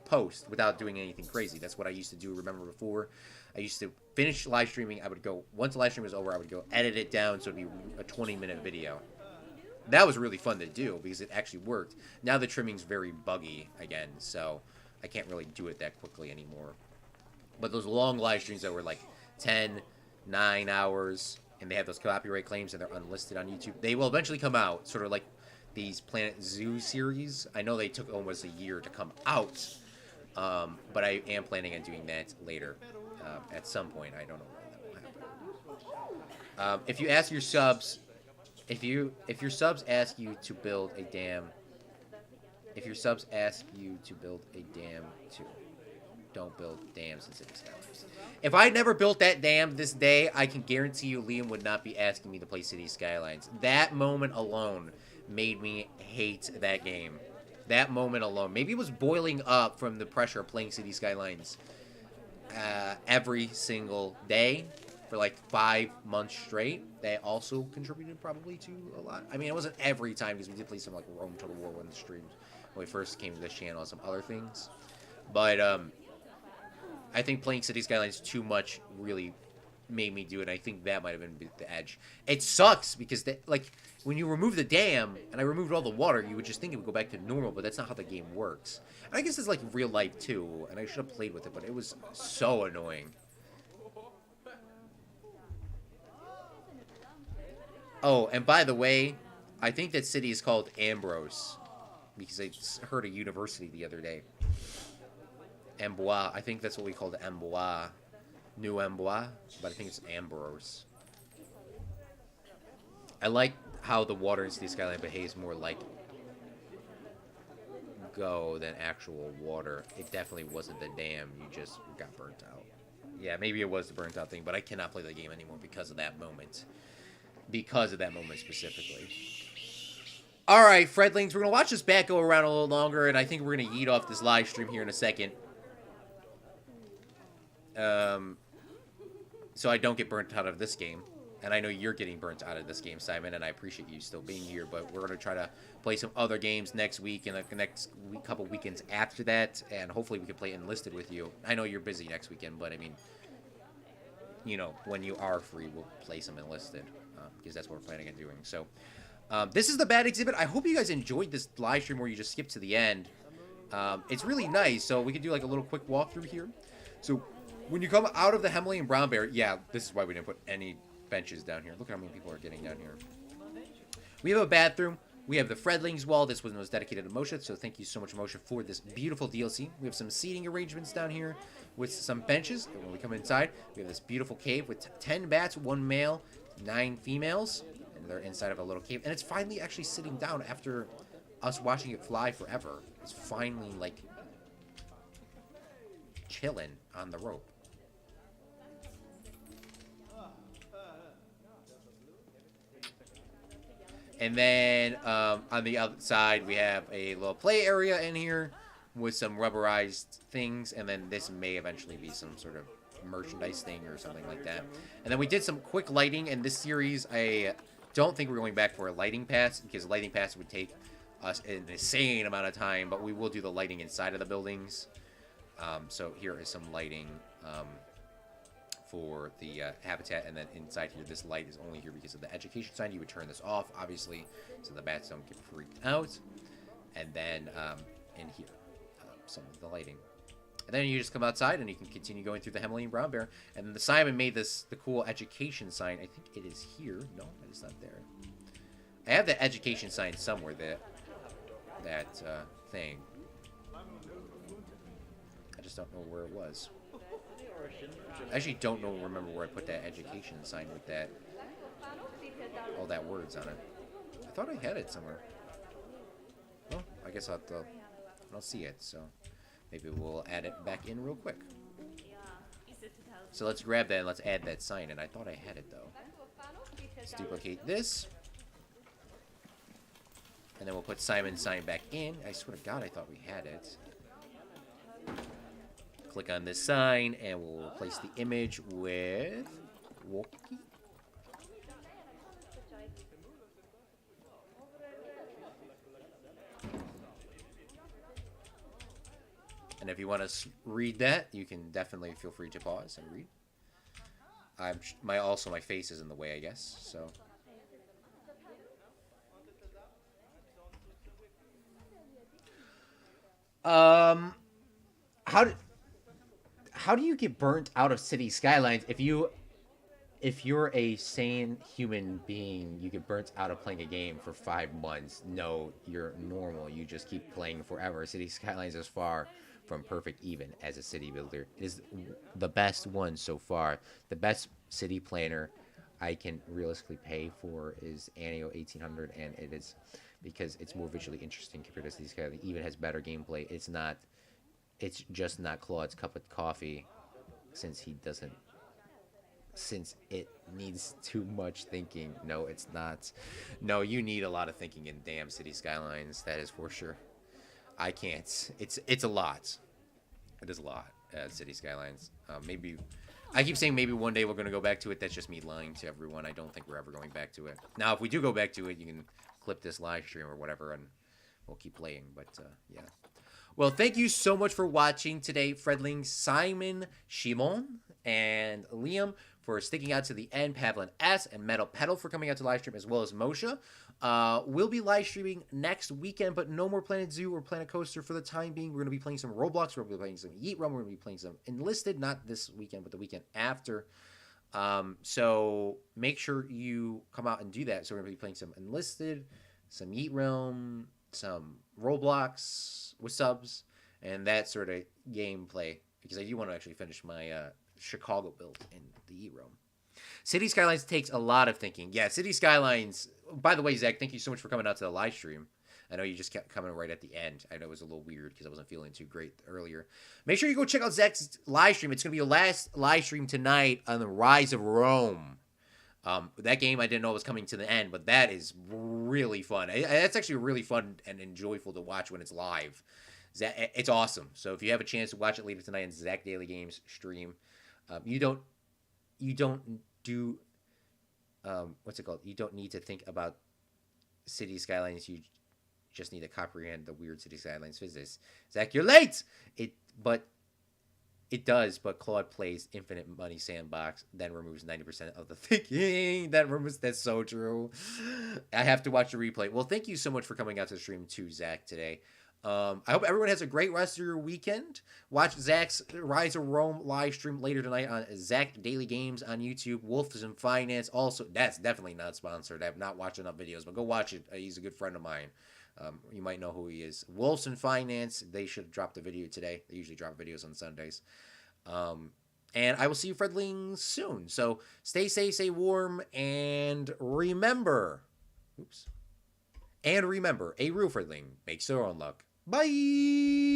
[SPEAKER 1] post without doing anything crazy. That's what I used to do, remember before? I used to finish live streaming, I would go, once the live stream was over, I would go edit it down so it would be a 20-minute video. That was really fun to do because it actually worked. Now the trimming's very buggy again, so I can't really do it that quickly anymore. But those long live streams that were like 10, 9 hours, and they have those copyright claims and they're unlisted on YouTube, they will eventually come out, sort of like these Planet Zoo series. I know they took almost a year to come out, but I am planning on doing that later at some point. I don't know when that will happen. If you ask your subs, if your subs ask you to build a dam, don't build dams in City Skylines. If I never built that dam this day, I can guarantee you Liam would not be asking me to play City Skylines. That moment alone made me hate that game. That moment alone. Maybe it was boiling up from the pressure of playing City Skylines every single day for like 5 months straight. That also contributed probably to a lot. I mean, it wasn't every time because we did play some like Rome Total War 1 streams when we first came to this channel and some other things. But I think playing City Skylines too much really made me do it. I think that might have been the edge. It sucks because like when you remove the dam and I removed all the water, you would just think it would go back to normal, but that's not how the game works. And I guess it's like real life too, and I should have played with it, but it was so annoying. Oh, and by the way, I think that city is called Ambrose because I heard a university the other day. Amboise. I think that's what we call the Amboise. New Amboise, but I think it's Ambrose. I like how the water in City Skyline behaves more like go than actual water. It definitely wasn't the dam. You just got burnt out. Yeah, maybe it was the burnt out thing, but I cannot play the game anymore because of that moment. Because of that moment specifically. Alright, Fredlings, we're going to watch this bat go around a little longer, and I think we're going to yeet off this live stream here in a second. So I don't get burnt out of this game. And I know you're getting burnt out of this game, Simon, and I appreciate you still being here, but we're going to try to play some other games next week and the next couple weekends after that, and hopefully we can play Enlisted with you. I know you're busy next weekend, but I mean, you know, when you are free, we'll play some Enlisted, because that's what we're planning on doing. So, this is the bat exhibit. I hope you guys enjoyed this live stream where you just skip to the end. It's really nice, so we could do like a little quick walkthrough here. So, when you come out of the Himalayan brown bear, yeah, this is why we didn't put any benches down here. Look at how many people are getting down here. We have a bathroom. We have the Fredlings wall. This one was dedicated to Moshe, so thank you so much, Moshe, for this beautiful DLC. We have some seating arrangements down here with some benches. And when we come inside, we have this beautiful cave with 10 bats, 1 male, 9 females. And they're inside of a little cave. And it's finally actually sitting down after us watching it fly forever. It's finally, like, chilling on the rope. And then on the outside, we have a little play area in here with some rubberized things. And then this may eventually be some sort of merchandise thing or something like that. And then we did some quick lighting. In this series, I don't think we're going back for a lighting pass, because lighting pass would take us an insane amount of time. But we will do the lighting inside of the buildings. So here is some lighting for the habitat, and then inside here, this light is only here because of the education sign. You would turn this off, obviously, so the bats don't get freaked out. And then in here, some of the lighting. And then you just come outside, and you can continue going through the Himalayan brown bear. And then the Simon made the cool education sign. I think it is here. No, it's not there. I have the education sign somewhere, that thing. I just don't know where it was. I actually don't remember where I put that education sign with that, all that words on it. I thought I had it somewhere. Well, I guess I don't see it, so maybe we'll add it back in real quick. So let's grab that and let's add that sign, and I thought I had it though. Let's duplicate this. And then we'll put Simon's sign back in. I swear to God, I thought we had it. Click on this sign, and we'll replace the image with Walkie. And if you want to read that, you can definitely feel free to pause and read. Also my face is in the way, I guess. So. How do you get burnt out of City Skylines? If you're a sane human being, you get burnt out of playing a game for 5 months. No, you're normal. You just keep playing forever. City Skylines is far from perfect even as a city builder. It is the best one so far. The best city planner I can realistically pay for is Anio 1800, and it is because it's more visually interesting compared to City Skylines. It even has better gameplay. It's just not Claude's cup of coffee, since it needs too much thinking. No, it's not. No, you need a lot of thinking in damn City Skylines, that is for sure. I can't. It's a lot. It is a lot at City Skylines. Maybe, I keep saying maybe one day we're going to go back to it. That's just me lying to everyone. I don't think we're ever going back to it. Now, if we do go back to it, you can clip this live stream or whatever, and we'll keep playing. But, yeah. Well, thank you so much for watching today, Fredling, Simon, Shimon, and Liam, for sticking out to the end, Pavlin S, and Metal Pedal for coming out to live stream, as well as Moshe. We'll be live streaming next weekend, but no more Planet Zoo or Planet Coaster for the time being. We're going to be playing some Roblox. We're going to be playing some Yeet Run. We're going to be playing some Enlisted, not this weekend, but the weekend after. So make sure you come out and do that. So we're going to be playing some Enlisted, some Yeet Realm, some Roblox with subs, and that sort of gameplay, because I do want to actually finish my Chicago build in the Yeet Realm. City Skylines takes a lot of thinking. Yeah, City Skylines. By the way, Zach, thank you so much for coming out to the live stream. I know you just kept coming right at the end. I know it was a little weird because I wasn't feeling too great earlier. Make sure you go check out Zach's live stream. It's going to be your last live stream tonight on the Rise of Rome. That game I didn't know was coming to the end, but that is really fun. It's actually really fun and enjoyable to watch when it's live. It's awesome. So if you have a chance to watch it later tonight on Zach Daily Games stream, you don't do what's it called? You don't need to think about City Skylines. You just need to comprehend the weird City Skylines physics. Zach, you're late. It does, but Claude plays Infinite Money Sandbox, then removes 90% of the thinking. That's so true. I have to watch the replay. Well, thank you so much for coming out to the stream too, Zach, today. I hope everyone has a great rest of your weekend. Watch Zach's Rise of Rome live stream later tonight on Zach Daily Games on YouTube. Wolves and Finance also. That's definitely not sponsored. I have not watched enough videos, but go watch it. He's a good friend of mine. You might know who he is. Wolves and Finance. They should have dropped a video today. They usually drop videos on Sundays. And I will see you Fredlings soon. So stay safe, stay warm, and remember. A real Fredling makes their own luck. Bye!